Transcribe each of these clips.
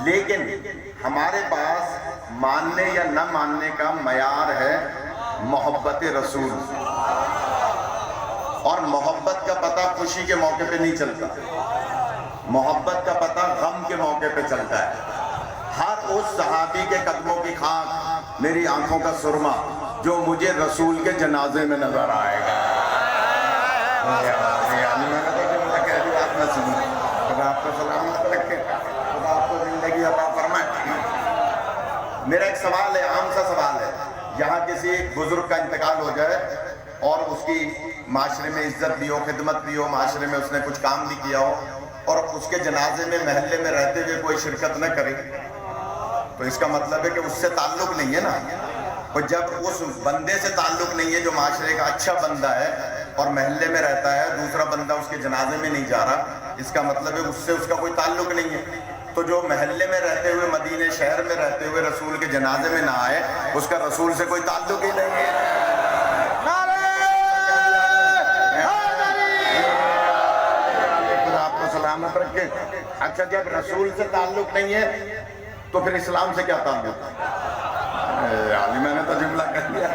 لیکن ہمارے پاس ماننے یا نہ ماننے کا معیار ہے محبت رسول، اور محبت کا پتہ خوشی کے موقع پہ نہیں چلتا، محبت کا پتہ غم کے موقع پہ چلتا ہے۔ ہر اس صحابی کے قدموں کی خاک میری آنکھوں کا سرما جو مجھے رسول کے جنازے میں نظر آئے گا۔ خدا آپ کو سلامت رکھے، خدا آپ کو زندگی عطا فرمائے۔ میرا ایک سوال ہے، عام سا سوال ہے، یہاں کسی بزرگ کا انتقال ہو جائے اور اس کی معاشرے میں عزت بھی ہو، خدمت بھی ہو، معاشرے میں اس نے کچھ کام بھی کیا ہو، اور اس کے جنازے میں محلے میں رہتے ہوئے کوئی شرکت نہ کرے، تو اس کا مطلب ہے کہ اس سے تعلق نہیں ہے نا۔ اور جب اس بندے سے تعلق نہیں ہے جو معاشرے کا اچھا بندہ ہے اور محلے میں رہتا ہے، دوسرا بندہ اس کے جنازے میں نہیں جا رہا، اس کا مطلب ہے اس سے اس کا کوئی تعلق نہیں ہے۔ تو جو محلے میں رہتے ہوئے، مدینے شہر میں رہتے ہوئے رسول کے جنازے میں نہ آئے، اس کا رسول سے کوئی تعلق ہی نہیں ہے۔ خدا آپ کو سلامت رکھے۔ اچھا، جب رسول سے تعلق نہیں ہے تو پھر اسلام سے کیا تعلق ہے؟ میں نے تو جملہ کہہ دیا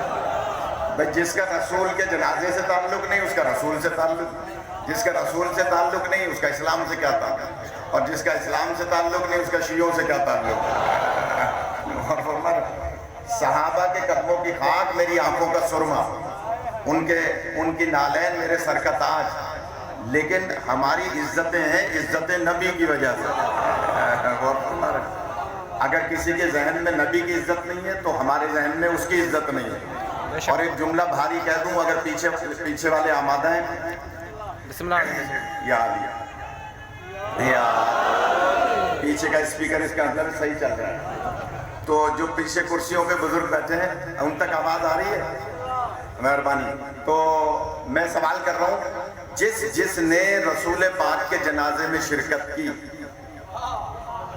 بھائی، جس کا رسول کے جنازے سے تعلق نہیں اس کا رسول سے تعلق، جس کا رسول سے تعلق نہیں اس کا اسلام سے کیا تعلق، اور جس کا اسلام سے تعلق نہیں اس کا شیعوں سے کیا تعلق۔ اور فرمایا صحابہ کے قدموں کی خاک میری آنکھوں کا سرما، ان کی نالین میرے سر کا تاج، لیکن ہماری عزتیں ہیں عزت نبی کی وجہ سے۔ اگر کسی کے ذہن میں نبی کی عزت نہیں ہے تو ہمارے ذہن میں اس کی عزت نہیں ہے۔ اور ایک جملہ بھاری کہہ دوں، اگر پیچھے والے آمادہ ہیں، بسم اللہ، یا پیچھے کا اسپیکر اس کا اندر صحیح چل رہا ہے، تو جو پیچھے کرسیوں پہ بزرگ بیٹھے ہیں ان تک آواز آ رہی ہے؟ مہربانی۔ تو میں سوال کر رہا ہوں، جس نے رسول پاک کے جنازے میں شرکت کی،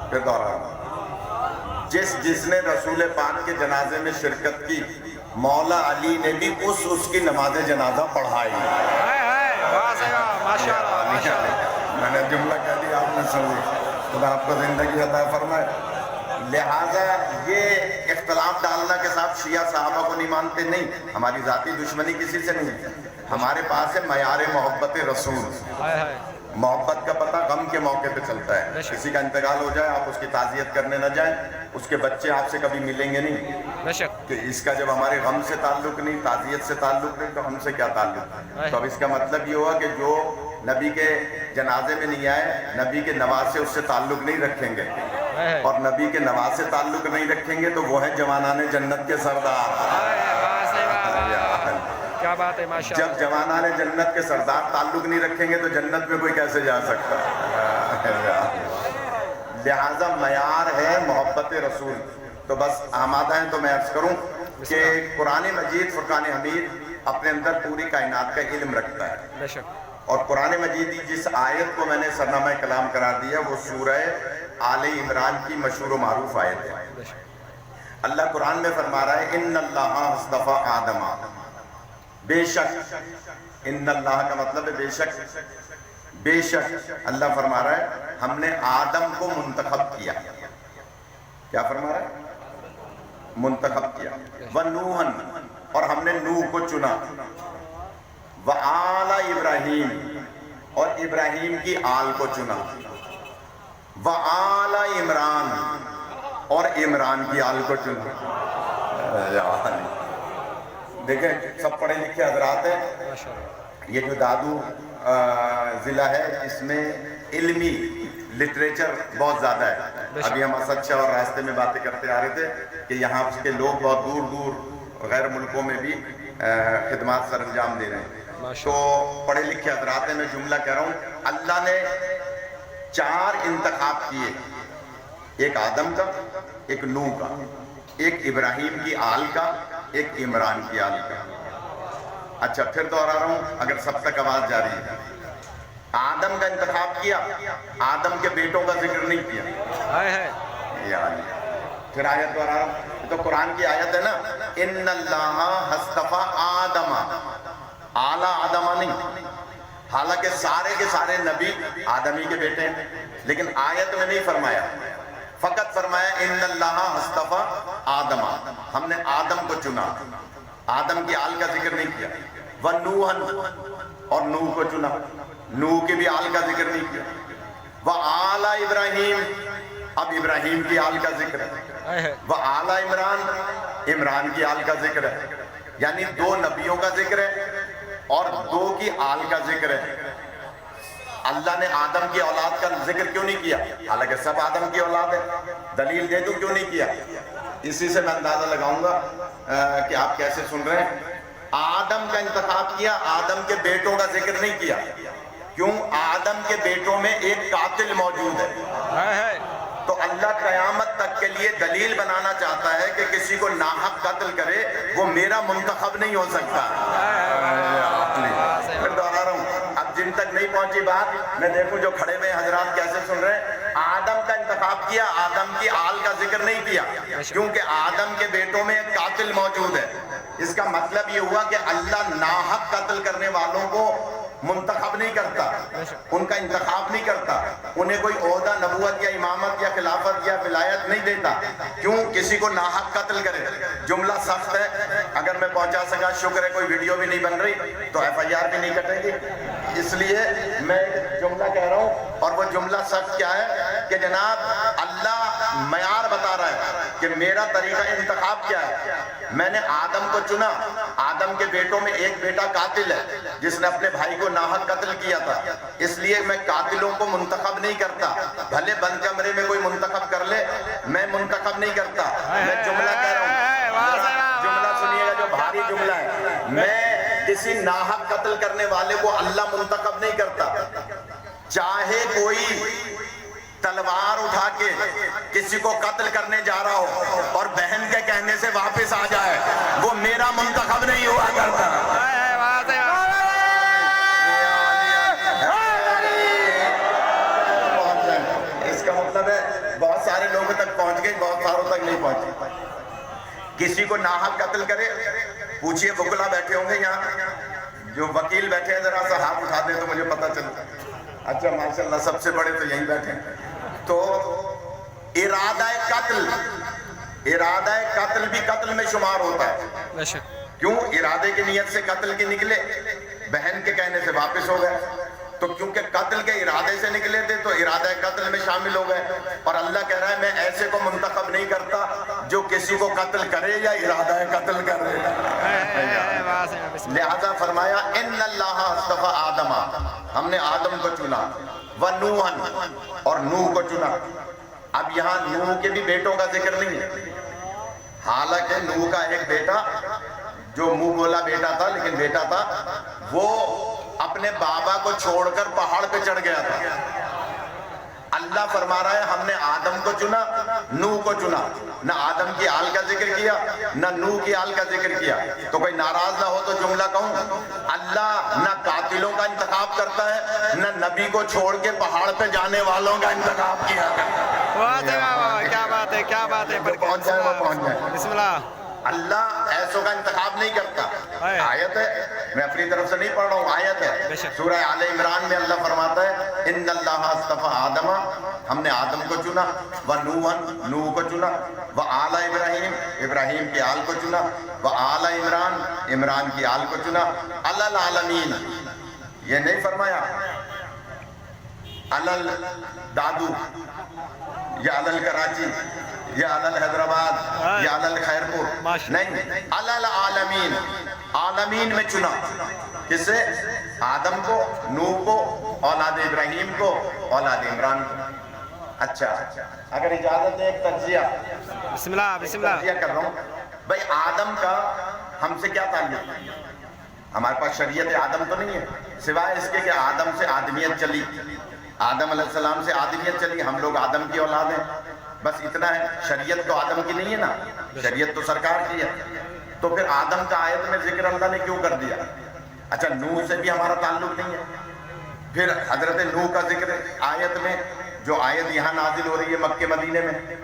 پھر دوہرا رہا ہوں، جس نے رسول پاک کے جنازے میں شرکت کی، مولا علی نے بھی اس کی نماز جنازہ پڑھائی۔ میں نے جملہ کہہ دیا، آپ نے سمجھی، خدا آپ کو زندگی عطا فرمائے۔ لہٰذا یہ اختلاف ڈالنا کہ صاحب شیعہ صحابہ کو نہیں مانتے، نہیں، ہماری ذاتی دشمنی کسی سے نہیں ہے، ہمارے پاس ہے معیار محبت رسول۔ محبت کا پتہ غم کے موقع پہ چلتا ہے، کسی کا انتقال ہو جائے آپ اس کی تعزیت کرنے نہ جائیں، اس کے بچے آپ سے کبھی ملیں گے نہیں، کہ اس کا جب ہمارے غم سے تعلق نہیں، تعزیت سے تعلق نہیں، تو ہم سے کیا تعلق؟ تو اب اس کا مطلب یہ ہوا کہ جو نبی کے جنازے میں نہیں آئے، نبی کے نواز سے اس سے تعلق نہیں رکھیں گے، اور نبی کے نواز سے تعلق نہیں رکھیں گے تو وہ ہیں جوانان جنت کے سردار۔ کیا بات ہے، ماشاءاللہ۔ جب جوانان جنت کے سردار تعلق نہیں رکھیں گے تو جنت میں کوئی کیسے جا سکتا ہے؟ لہذا معیار ہے محبت رسول۔ تو بس آمادہ ہیں تو میں عرض کروں کہ قرآن مجید فرقان حمید اپنے اندر پوری کائنات کا علم رکھتا ہے، اور قرآن مجید جس آیت کو میں نے سرنامہ کلام قرار دیا وہ سورہ آل عمران کی مشہور و معروف آیت ہے۔ اللہ قرآن میں فرما رہا ہے، ان اللہ اصطفیٰ آدم، بے شک، ان اللہ کا مطلب ہے بے شک اللہ فرما رہا ہے ہم نے آدم کو منتخب کیا۔ کیا فرما رہا ہے؟ منتخب کیا۔ وَنُوحًا، اور ہم نے نوح کو چنا۔ وَآلَ ابراہیم، اور ابراہیم کی آل کو چنا۔ وَآلَ عمران، اور عمران کی آل کو چنا۔ دیکھیں سب پڑھے لکھے حضرات ہیں، یہ جو دادو ضلع ہے اس میں علمی لٹریچر بہت زیادہ ہے۔ ابھی ہم اسد شاہ اور راستے میں باتیں کرتے آ رہے تھے کہ یہاں کے لوگ بہت دور دور غیر ملکوں میں بھی خدمات سر انجام دے رہے ہیں، تو پڑھے لکھے حضرات ہیں، میں جملہ کہہ رہا ہوں، اللہ نے 4 انتخاب کیے، ایک آدم کا، ایک نوح کا، ایک ابراہیم کی آل کا، ایک عمران کی آل کا۔ اچھا پھر دوہرا رہا ہوں اگر سب تک آواز جاری ہے۔ آدم کا انتخاب کیا، آدم کے بیٹوں کا ذکر نہیں کیا۔ پھر آیت دوہرا رہا ہوں، تو قرآن کی آیت ہے نا، ان اللہ اصطفیٰ آدم، اعلیٰ آدم نہیں، حالانکہ سارے کے سارے نبی آدمی کے بیٹے ہیں، لیکن آیت میں نہیں فرمایا، فقط فرمایا ان اللہ اصطفیٰ آدم، ہم نے آدم کو چنا، آدم کی آل کا ذکر نہیں کیا، وَنُوحًا اور نوح کو چنا، نوح کے بھی آل کا ذکر نہیں کیا، وَآلَ ابراہیم اب ابراہیم کی آل کا ذکر ہے، وَآلَ عمران عمران کی آل کا ذکر ہے، یعنی 2 نبیوں کا ذکر ہے اور 2 کی آل کا ذکر ہے۔ اللہ نے آدم کی اولاد کا ذکر کیوں نہیں کیا؟ حالانکہ سب آدم کی اولاد ہے، دلیل دے دوں کیوں نہیں کیا؟ اسی سے میں اندازہ لگاؤں گا کہ آپ کیسے سن رہے ہیں۔ آدم کا انتخاب کیا، آدم کے بیٹوں کا ذکر نہیں کیا، کیوں؟ آدم کے بیٹوں میں ایک قاتل موجود ہے، تو اللہ قیامت تک کے لیے دلیل بنانا چاہتا ہے کہ کسی کو ناحق قتل کرے وہ میرا منتخب نہیں ہو سکتا۔ پھر دوہرا رہا ہوں، اب جن تک نہیں پہنچی بات میں دیکھوں جو کھڑے ہوئے حضرات کیسے سن رہے ہیں۔ آدم کا انتخاب کیا، آدم کی آل کا ذکر نہیں کیا، کیونکہ آدم کے بیٹوں میں ایک قاتل موجود ہے۔ اس کا مطلب یہ ہوا کہ اللہ ناحق قتل کرنے والوں کو منتخب نہیں کرتا، ان کا انتخاب نہیں کرتا، انہیں کوئی عہدہ نبوت یا امامت یا خلافت یا ولایت نہیں دیتا، کیوں؟ کسی کو ناحق قتل کرے۔ جملہ سخت ہے، اگر میں پہنچا سکا شکر ہے، کوئی ویڈیو بھی نہیں بن رہی تو ایف آئی آر بھی نہیں کٹے گی، اس لیے میں جملہ کہہ رہا ہوں۔ اور وہ جملہ سخت کیا ہے کہ جناب اللہ معیار بتا رہا ہے کہ میرا طریقہ انتخاب کیا ہے۔ میں نے آدم کو چنا، آدم کے بیٹوں میں ایک بیٹا قاتل ہے جس نے اپنے بھائی کو ناحق قتل کیا تھا، اس لیے میں قاتلوں کو منتخب نہیں کرتا، بھلے بند کمرے میں کوئی منتخب کر لے، میں منتخب نہیں کرتا۔ میں جملہ کہہ رہا ہوں، جملہ سنیے گا جو بھاری جملہ ہے، میں کسی ناحق قتل کرنے والے کو اللہ منتخب نہیں کرتا۔ چاہے کوئی تلوار اٹھا کے کسی کو قتل کرنے جا رہا ہو اور بہن کے کہنے سے واپس آ جائے، وہ میرا منتخب نہیں ہوا کرتا۔ اس کا مطلب ہے بہت سارے لوگوں تک پہنچ گئی، بہت ساروں تک نہیں پہنچی۔ کسی کو ناحق قتل کرے، پوچھئے وکلا بیٹھے ہوں گے یہاں، جو وکیل بیٹھے ہیں ذرا سا ہاتھ اٹھا دیں تو مجھے پتہ چلتا ہے۔ اچھا ماشاءاللہ سب سے بڑے تو یہیں بیٹھے ہیں۔ تو ارادہ قتل بھی قتل میں شمار ہوتا ہے، کیوں؟ ارادے کی نیت سے قتل کی نکلے، بہن کے کہنے سے واپس ہو گئے، تو کیونکہ قتل کے ارادے سے نکلے تھے تو ارادہ قتل میں شامل ہو گئے۔ اور اللہ کہہ رہا ہے میں ایسے کو منتخب نہیں کرتا جو کسی کو قتل کرے یا ارادہ قتل کرے۔ لہذا فرمایا ان اللہ اصطفیٰ آدم، ہم نے آدم کو چنا، ونوحًا اور نوح کو چنا۔ اب یہاں نوح کے بھی بیٹوں کا ذکر نہیں ہے، حالانکہ نوح کا ایک بیٹا جو منہ بولا بیٹا تھا لیکن بیٹا تھا، وہ اپنے بابا کو چھوڑ کر پہاڑ پہ چڑھ گیا تھا۔ اللہ فرما رہا ہے ہم نے آدم کو چنا، نوح کو چنا، نہ آدم کی آل کا ذکر کیا نہ نوح کی آل کا ذکر کیا۔ تو کوئی ناراض نہ ہو تو جملہ کہوں، اللہ نہ قاتلوں کا انتخاب کرتا ہے نہ نبی کو چھوڑ کے پہاڑ پہ جانے والوں کا انتخاب کیا۔ کیا بات ہے، کیا بات ہے، پہنچ جائے وہ پہنچ جائے۔ بسم اللہ۔ اللہ ایسوں کا انتخاب نہیں کرتا۔ آیت ہے، میں اپنی طرف سے نہیں پڑھ رہا ہوں، آیت ہے سورہ آل عمران میں اللہ فرماتا ہے ان اللہ اصطفیٰ آدم، ہم نے آدم کو چنا، ونوحًا نوح کو چنا، وآل ابراہیم ابراہیم کی آل کو چنا، وآل عمران عمران کی آل کو چنا، علی العالمین، یہ نہیں فرمایا علی الدادو یا علی الکراچی یا علی حیدرآباد یا علی خیرپور، نہیں، علی العالمین، عالمین میں چنا۔ کسے؟ آدم کو، نوح کو، اولاد ابراہیم کو، اولاد عمران کو۔ اچھا اگر اجازت ہے ایک تجزیہ، بسم اللہ بسم اللہ تجزیہ کر رہا ہوں۔ بھئی آدم کا ہم سے کیا تعلق ہے؟ ہمارے پاس شریعت آدم تو نہیں ہے، سوائے اس کے کہ آدم سے آدمیت چلی، آدم علیہ السلام سے آدمیت چلی، ہم لوگ آدم کی اولاد ہیں، بس اتنا ہے۔ شریعت تو آدم کی نہیں ہے نا، شریعت تو سرکار کی ہے، تو پھر آدم کا آیت میں ذکر اللہ نے کیوں کر دیا؟ اچھا نوح سے بھی ہمارا تعلق نہیں ہے، پھر حضرت نوح کا ذکر آیت میں، جو آیت یہاں نازل ہو رہی ہے مکہ مدینے میں،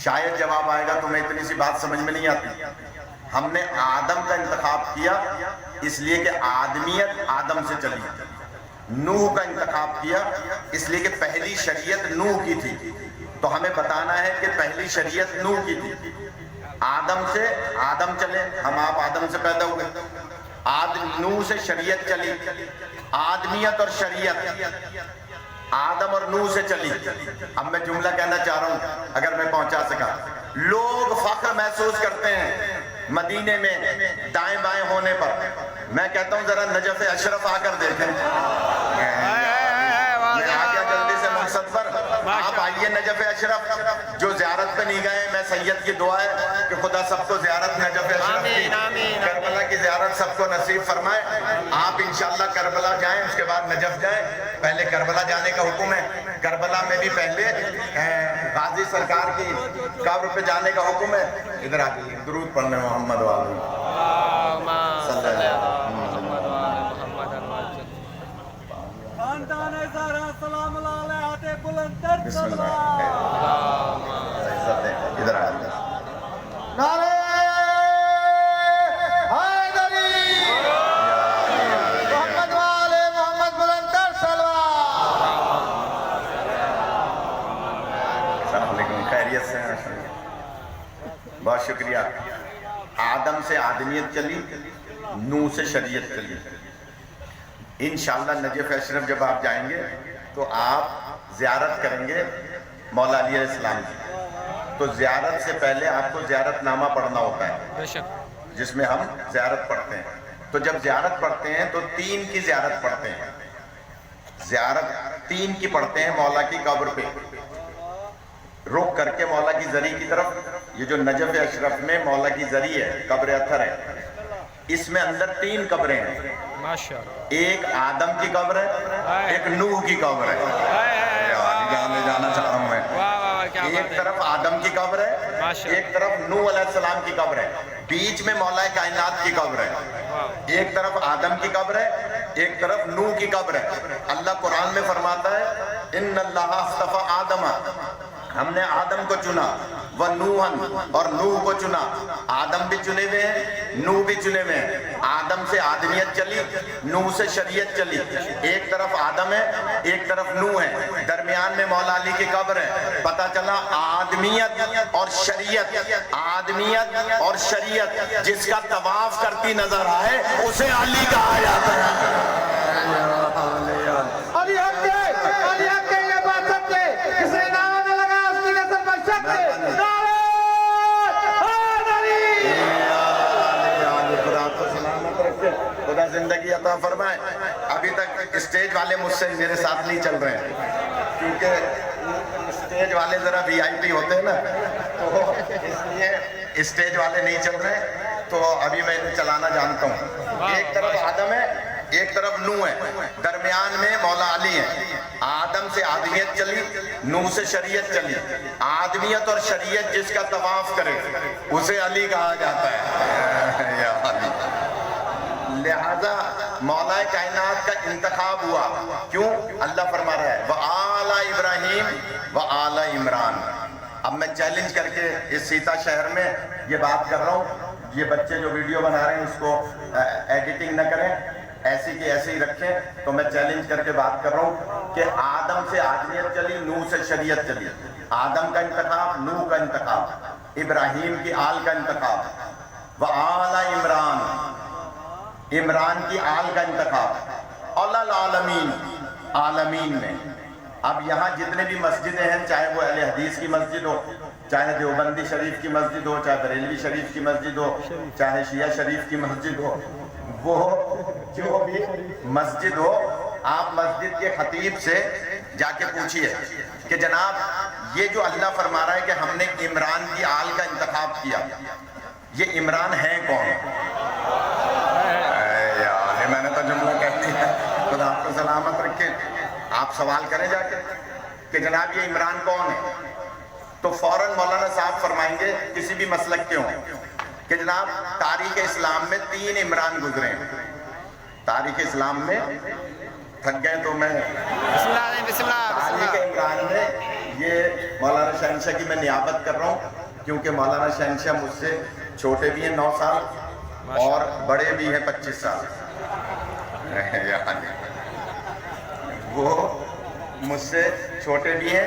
شاید جواب آئے گا تمہیں اتنی سی بات سمجھ میں نہیں آتی۔ ہم نے آدم کا انتخاب کیا اس لیے کہ آدمیت آدم سے چلی، نوح کا انتخاب کیا اس لیے کہ پہلی شریعت نوح کی تھی، تو تو ہمیں بتانا ہے کہ پہلی شریعت نوح کی تھی، آدم سے آدم چلے، ہم آپ آدم سے پیدا ہوئے، نوح سے شریعت چلی، آدمیت اور شریعت آدم اور نوح سے چلی۔ اب میں جملہ کہنا چاہ رہا ہوں اگر میں پہنچا سکا۔ لوگ فخر محسوس کرتے ہیں مدینے میں دائیں بائیں ہونے پر، میں کہتا ہوں ذرا نجف اشرف آ کر دیکھیں۔ میں آ گیا جلدی سے مقصد پر، آپ آئیے نجف اشرف، جو زیارت پہ نہیں گئے، میں سید کی دعا ہے کہ خدا سب کو زیارت نجف اشرف کی، کربلا کی زیارت سب کو نصیب فرمائے۔ آپ انشاءاللہ کربلا جائیں، اس کے بعد نجف جائیں۔ پہلے کربلا جانے کا حکم ہے، کربلا میں بھی پہلے غازی سرکار کی قبر پہ جانے کا حکم ہے۔ ادھر آئیے، درود پڑھنے محمد والے صلی اللہ علیہ وسلم۔ بسم اللہ، ادھر آئیے۔ نعرہ حیدری، محمد والے محمد بلند تر صلوات۔ السلام علیکم، خیریت سے ہیں؟ بہت شکریہ۔ آدم سے آدمیت چلی، نوح سے شریعت چلی۔ انشاءاللہ نجف اشرف جب آپ جائیں گے تو آپ زیارت کریں گے مولا علی علیہ السلام کی، تو زیارت سے پہلے آپ کو زیارت نامہ پڑھنا ہوتا ہے جس میں ہم زیارت پڑھتے ہیں۔ تو جب زیارت پڑھتے ہیں تو 3 کی زیارت پڑھتے ہیں، زیارت 3 کی پڑھتے ہیں مولا کی قبر پہ، رک کر کے مولا کی زری کی طرف۔ یہ جو نجف اشرف میں مولا کی زری ہے، قبر اطہر ہے، اس میں اندر 3 قبریں ہیں، ایک آدم کی قبر ہے، ایک نوح کی قبر ہے، جانے جانا چاہ رہا ہوں میں، ایک طرف آدم کی قبر ہے، ایک طرف نوح علیہ السلام کی قبر ہے، بیچ میں مولا کائنات کی قبر ہے۔ ایک طرف آدم کی قبر ہے، ایک طرف نوح کی قبر ہے۔ اللہ قرآن میں فرماتا ہے ان اللہ اصطفیٰ آدم، ہم نے آدم کو چنا، وَنُوحًا، اور نوح کو چنا۔ آدم بھی چنے ہوئے ہیں، نوح بھی چنے ہوئے ہیں۔ آدم سے آدمیت چلی، نوح سے شریعت چلی۔ ایک طرف آدم ہے، ایک طرف نوح ہے، درمیان میں مولا علی کی قبر ہے۔ پتہ چلا آدمیت اور شریعت، آدمیت اور شریعت جس کا طواف کرتی نظر آئے اسے علی کہا جاتا ہے۔ علی حق کے، علی حق کے، یہ بات سب کے، کس نے نعرہ نہ لگا اس کی نسل پر شک ہے۔ نعرہ حیدری، خدا آپ کو سلامت رکھے، خدا زندگی عطا فرمائے۔ ابھی تک اسٹیج والے مجھ سے میرے ساتھ نہیں چل رہے ہیں، کیونکہ اسٹیج والے ذرا وی آئی پی ہوتے ہیں نا، تو اس لیے اسٹیج والے نہیں چل رہے، تو ابھی میں انہیں چلانا جانتا ہوں۔ ایک طرف آدم ہے، ایک طرف نوح ہے، درمیان میں مولا علی ہے۔ آدم سے آدمیت چلی، نوح سے شریعت چلی۔ آدمیت اور شریعت جس کا طواف کرے اسے علی کہا جاتا ہے، یا علی۔ لہذا مولا کائنات کا انتخاب ہوا، کیوں؟ اللہ فرما رہا ہے وَآلَ إِبْرَاهِيمَ وَآلَ عِمْرَانَ۔ اب میں چیلنج کر کے اس سیتا شہر میں یہ بات کر رہا ہوں، یہ بچے جو ویڈیو بنا رہے ہیں اس کو ایڈیٹنگ نہ کریں، ایسی کہ ایسے ہی رکھیں۔ تو میں چیلنج کر کے بات کر رہا ہوں کہ آدم سے آدمیت چلی، نوح سے شریعت چلی۔ آدم کا انتخاب، نوح کا انتخاب، ابراہیم کی آل کا انتخاب، وآل عمران، عمران کی آل کا انتخاب، اعلی العالمین، عالمین میں۔ اب یہاں جتنے بھی مسجدیں ہیں، چاہے وہ اہل حدیث کی مسجد ہو، چاہے دیوبندی شریف کی مسجد ہو، چاہے بریلوی شریف کی مسجد ہو، چاہے شیعہ شریف کی مسجد ہو، وہ جو بھی مسجد ہو، آپ مسجد کے خطیب سے جا کے پوچھئے کہ جناب یہ جو اللہ فرما رہا ہے کہ ہم نے عمران کی آل کا انتخاب کیا، یہ عمران ہے کون؟ میں نے تو جملہ کہہ دیا، خدا آپ کو سلامت رکھے۔ آپ سوال کریں جا کے کہ جناب یہ عمران کون ہے، تو فوراً مولانا صاحب فرمائیں گے کسی بھی مسلک کے ہوں کہ جناب تاریخ اسلام میں 3 عمران گزرے ہیں۔ تاریخ اسلام میں تھک گئے تو میں تاریخ عمران میں یہ مولانا شہنشاہ کی میں نیابت کر رہا ہوں، کیونکہ مولانا شہنشاہ مجھ سے چھوٹے بھی ہیں 9 سال اور بڑے بھی ہیں 25 سال۔ وہ مجھ سے چھوٹے بھی ہیں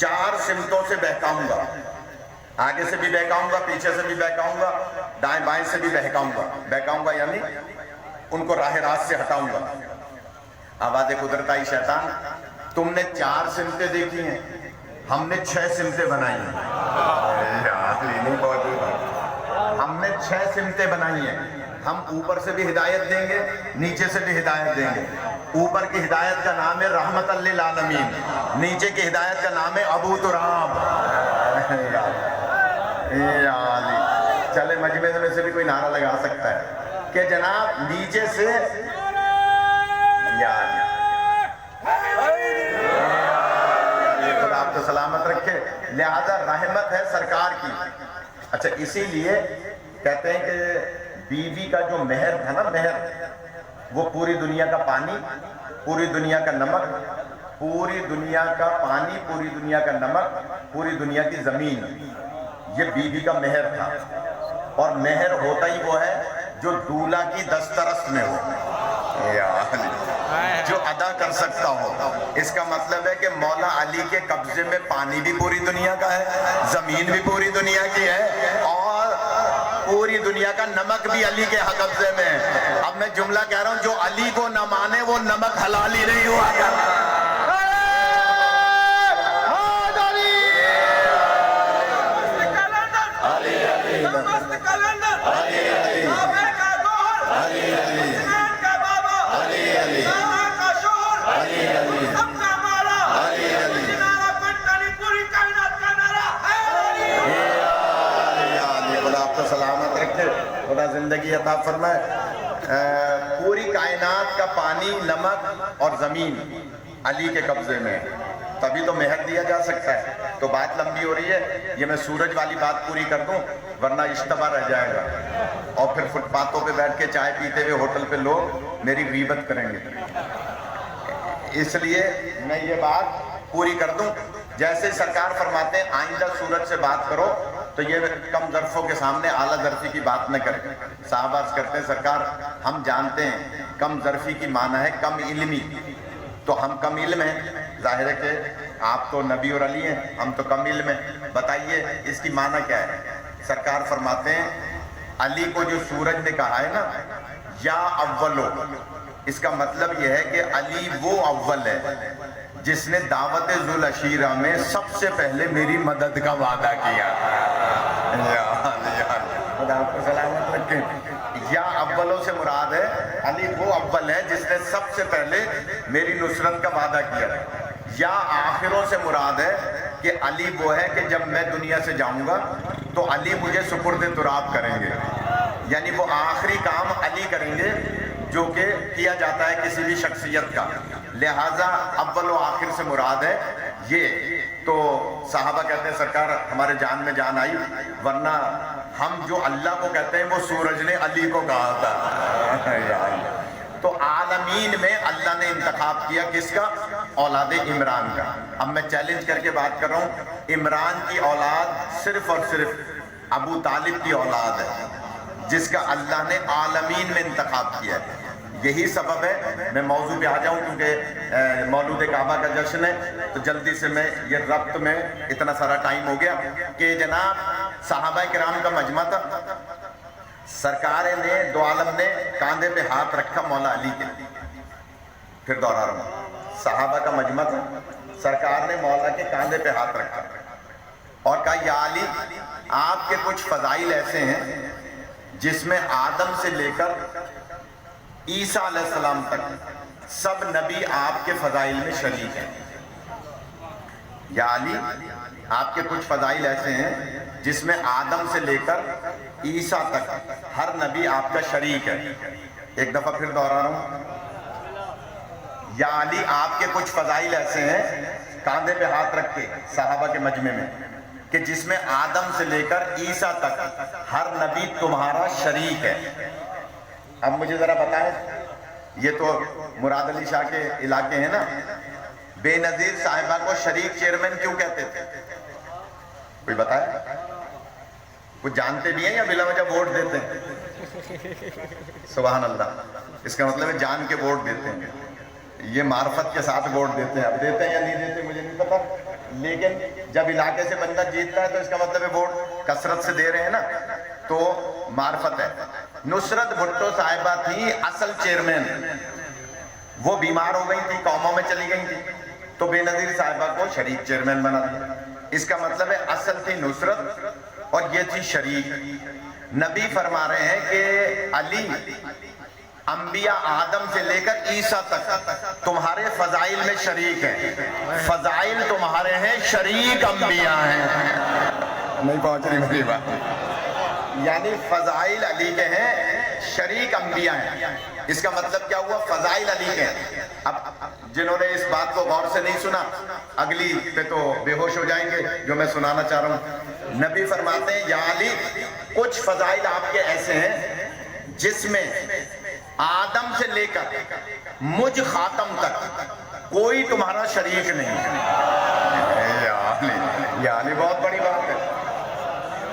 4 سمتوں سے بہکاؤں گا، آگے سے بھی بہکاؤں گا، پیچھے سے بھی بہکاؤں گا، دائیں بائیں سے بھی بہکاؤں گا یعنی ان کو راہ راست سے ہٹاؤں گا۔ آواز قدرت آئی شیطان تم نے 4 سمتیں دیکھی ہیں، ہم نے 6 سمتیں بنائی ہیں۔ ہم نے 6 سمتیں بنائی ہیں، ہم اوپر سے بھی ہدایت دیں گے، نیچے سے بھی ہدایت دیں گے۔ اوپر کی ہدایت کا نام ہے رحمت للعالمین، نیچے کی ہدایت کا نام ہے ابو تراب۔ چلے مجمع میں سے بھی کوئی نعرہ لگا سکتا ہے کہ جناب نیچے سے خدا آپ کو سلامت رکھے، لہذا رحمت ہے سرکار کی۔ اچھا اسی لیے کہتے ہیں کہ بیوی کا جو مہر تھا نا، مہر وہ پوری دنیا کا پانی، پوری دنیا کا نمک، پوری دنیا کا پانی، پوری دنیا کا نمک، پوری دنیا کی زمین، یہ بیوی کا مہر تھا۔ اور مہر ہوتا ہی وہ ہے جو دولہا کی دسترس میں ہو، جو ادا کر سکتا ہو۔ اس کا مطلب ہے کہ مولا علی کے قبضے میں پانی بھی پوری دنیا کا ہے، زمین بھی پوری دنیا کی ہے، اور پوری دنیا کا نمک بھی علی کے قبضے میں ہے۔ اب میں جملہ کہہ رہا ہوں، جو علی کو نہ مانے وہ نمک حلال ہی نہیں ہوا کرتا۔ خدا زندگی عطا فرمائے۔ پوری کائنات کا پانی، نمک اور زمین علی کے قبضے میں ہے، تبھی تو مہر دیا جا سکتا ہے۔ تو بات لمبی ہو رہی ہے، یہ میں سورج والی بات پوری کر دوں ورنہ اجتماع رہ جائے گا، اور پھر فٹ پاتھوں پہ بیٹھ کے چائے پیتے ہوئے ہوٹل پہ لوگ میری غیبت کریں گے۔ اس لیے میں یہ بات پوری کر دوں۔ جیسے سرکار فرماتے ہیں آئندہ سورج سے بات کرو تو یہ کم ظرفوں کے سامنے اعلیٰ ظرفی کی بات نہ کریں۔ صحابہ عرض کرتے ہیں سرکار ہم جانتے ہیں کم ظرفی کی معنی ہے کم علمی، تو ہم کم علم ہیں، ظاہر ہے کہ آپ تو نبی اور علی ہیں، ہم تو کم علم ہیں، بتائیے اس کی معنی کیا ہے؟ سرکار فرماتے ہیں علی کو جو سورج نے کہا ہے نا یا اولو، اس کا مطلب یہ ہے کہ علی وہ اول ہے جس نے دعوت ذوالعشیرہ میں سب سے پہلے میری مدد کا وعدہ کیا۔ خدا آپ کو سلامت رکھے۔ یا اولوں سے مراد ہے علی وہ اول ہے جس نے سب سے پہلے میری نصرت کا وعدہ کیا۔ یا آخروں سے مراد ہے کہ علی وہ ہے کہ جب میں دنیا سے جاؤں گا تو علی مجھے سپرد تراب کریں گے، یعنی وہ آخری کام علی کریں گے جو کہ کیا جاتا ہے کسی بھی شخصیت کا، لہٰذا اول و آخر سے مراد ہے یہ۔ تو صحابہ کہتے ہیں سرکار ہمارے جان میں جان آئی، ورنہ ہم جو اللہ کو کہتے ہیں وہ سورج نے علی کو کہا تھا۔ تو عالمین میں اللہ نے انتخاب کیا کس کا؟ اولاد عمران کا۔ اب میں چیلنج کر کے بات کر رہا ہوں، عمران کی اولاد صرف اور صرف ابو طالب کی اولاد ہے جس کا اللہ نے عالمین میں انتخاب کیا ہے۔ یہی سبب ہے، میں موضوع پہ آ جاؤں کیونکہ مولود کعبہ کا جشن ہے تو جلدی سے میں یہ ربط میں اتنا سارا ٹائم ہو گیا کہ جناب صحابہ کرام کا مجمع تھا، سرکار نے دو عالم نے کاندھے پہ ہاتھ رکھا مولا علی کے، پھر دوہرا رہا ہوں، صحابہ کا مجمع تھا، سرکار نے مولا کے کاندھے پہ ہاتھ رکھا اور کہا یا علی آپ کے کچھ فضائل ایسے ہیں جس میں آدم سے لے کر عیسیٰ علیہ السلام تک سب نبی آپ کے فضائل میں شریک ہیں۔ یا علی آپ کے کچھ فضائل ایسے ہیں جس میں آدم سے لے کر عیسیٰ تک ہر نبی آپ کا شریک ہے۔ ایک دفعہ پھر دوہرا رہا ہوں، یا علی آپ کے کچھ فضائل ایسے ہیں کاندھے پہ ہاتھ رکھ کے صحابہ کے مجمع میں کہ جس میں آدم سے لے کر عیسیٰ تک ہر نبی تمہارا شریک ہے۔ اب مجھے ذرا بتائیں، یہ تو مراد علی شاہ کے علاقے ہیں نا، بے نظیر صاحبہ کو شریک چیئرمین کیوں کہتے تھے؟ کوئی بتائے؟ وہ جانتے بھی ہیں یا بلا وجہ ووٹ دیتے ہیں؟ سبحان اللہ، اس کا مطلب ہے جان کے ووٹ دیتے ہیں، یہ معرفت کے ساتھ ووٹ دیتے ہیں۔ اب دیتے ہیں یا نہیں دیتے مجھے نہیں پتا، لیکن جب علاقے سے بندہ جیتتا ہے تو اس کا مطلب ہے ووٹ کثرت سے دے رہے ہیں نا، تو معرفت ہے۔ نصرت بھٹو صاحبہ تھی اصل چیئرمین، وہ بیمار ہو گئی تھی، قوموں میں چلی گئی تھی، تو بے نظیر صاحبہ کو شریک چیئرمین بنا دیا۔ اس کا مطلب ہے اصل تھی نصرت اور یہ تھی شریک۔ نبی فرما رہے ہیں کہ علی انبیاء آدم سے لے کر عیسیٰ تک تمہارے فضائل میں شریک ہیں، فضائل تمہارے ہیں، شریک انبیاء ہیں۔ نہیں پہنچ رہی میری بات، یعنی فضائل علی کے ہیں، شریک انبیاء ہیں۔ اس کا مطلب کیا ہوا؟ فضائل علی کے ہیں۔ اب جنہوں نے اس بات کو غور سے نہیں سنا اگلی پہ تو بے ہوش ہو جائیں گے جو میں سنانا چاہ رہا ہوں۔ نبی فرماتے ہیں یا علی کچھ فضائل آپ کے ایسے ہیں جس میں آدم سے لے کر مجھ خاتم تک کوئی تمہارا شریک نہیں ہے۔ یا علی بہت بڑی بات ہے،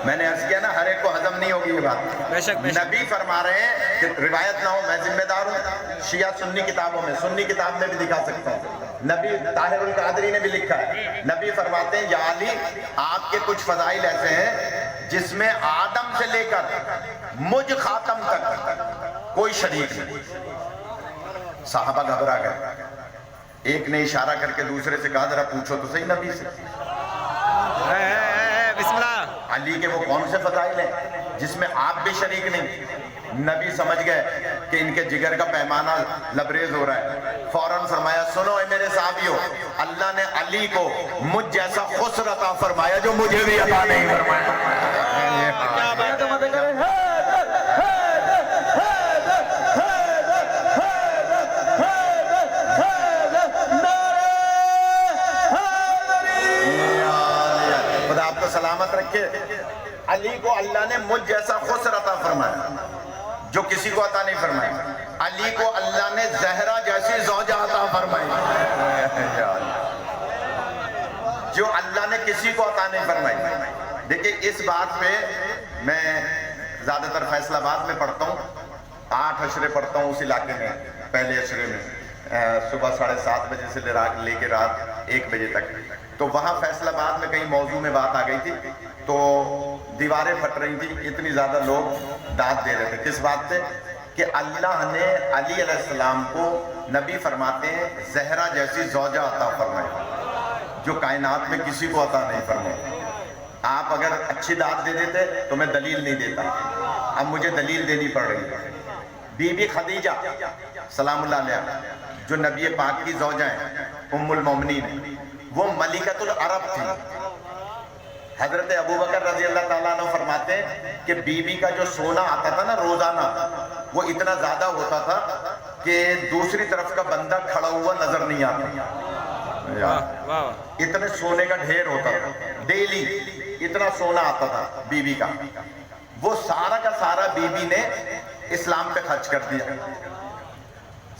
میں نے عرض کیا نا ہر ایک کو ہضم نہیں ہوگی یہ بات۔ بے شک بے شک۔ نبی فرما رہے ہیں کہ روایت نہ ہو، میں ذمہ دار ہوں، شیعہ سنی کتابوں میں، سنی کتاب میں بھی دکھا سکتا ہوں، نبی طاہر القادری نے بھی لکھا ہے۔ نبی فرماتے ہیں یا علی آپ کے کچھ فضائل ایسے ہیں جس میں آدم سے لے کر مجھ خاتم تک کوئی شریک نہیں۔ صحابہ گھبرا گئے، ایک نے اشارہ کر کے دوسرے سے کہا ذرا پوچھو تو صحیح نبی سے، بسم اللہ۔ علی کے وہ کون سے فضائل ہیں جس میں آپ بھی شریک نہیں؟ نبی سمجھ گئے کہ ان کے جگر کا پیمانہ لبریز ہو رہا ہے، فوراً فرمایا سنو اے میرے صحابیوں، اللہ نے علی کو مجھ جیسا خسر عطا فرمایا جو مجھے بھی عطا نہیں فرمایا۔ کیا بات ہے؟ خدا آپ کو سلامت رکھے۔ علی کو اللہ نے مجھ جیسا خسر عطا فرمایا جو کسی کو عطا نہیں فرمائی۔ علی کو اللہ نے زہرا جیسی زوجہ عطا فرمائی جو اللہ نے کسی کو عطا نہیں فرمائی۔ دیکھیں اس بات پہ میں زیادہ تر فیصل آباد میں پڑھتا ہوں، 8 عشرے پڑھتا ہوں اس علاقے میں، پہلے عشرے میں صبح 7:30 بجے سے لے کے رات 1 بجے تک، تو وہاں فیصل آباد میں کئی موضوع میں بات آ گئی تھی تو دیواریں پھٹ رہی تھی، اتنی زیادہ لوگ داد دے رہے تھے۔ کس بات پہ؟ کہ اللہ نے علی علیہ السلام کو نبی فرماتے ہیں زہرا جیسی زوجہ عطا فرمائی جو کائنات میں کسی کو عطا نہیں فرمائی۔ آپ اگر اچھی داد دے دیتے تو میں دلیل نہیں دیتا، اب مجھے دلیل دینی پڑ رہی ہے۔ بی بی خدیجہ سلام اللہ علیہ جو نبی پاک کی زوجہ ہیں، ام المومنین، وہ ملکۃ العرب تھی۔ حضرت ابوبکر رضی اللہ تعالیٰ عنہ فرماتے ہیں کہ بی بی کا جو سونا آتا تھا نا روزانہ، وہ اتنا زیادہ ہوتا تھا کہ دوسری طرف کا بندہ کھڑا ہوا نظر نہیں آتا، اتنے سونے کا ڈھیر ہوتا تھا، ڈیلی اتنا سونا آتا تھا بی بی کا۔ وہ سارا کا سارا بی بی نے اسلام پہ خرچ کر دیا،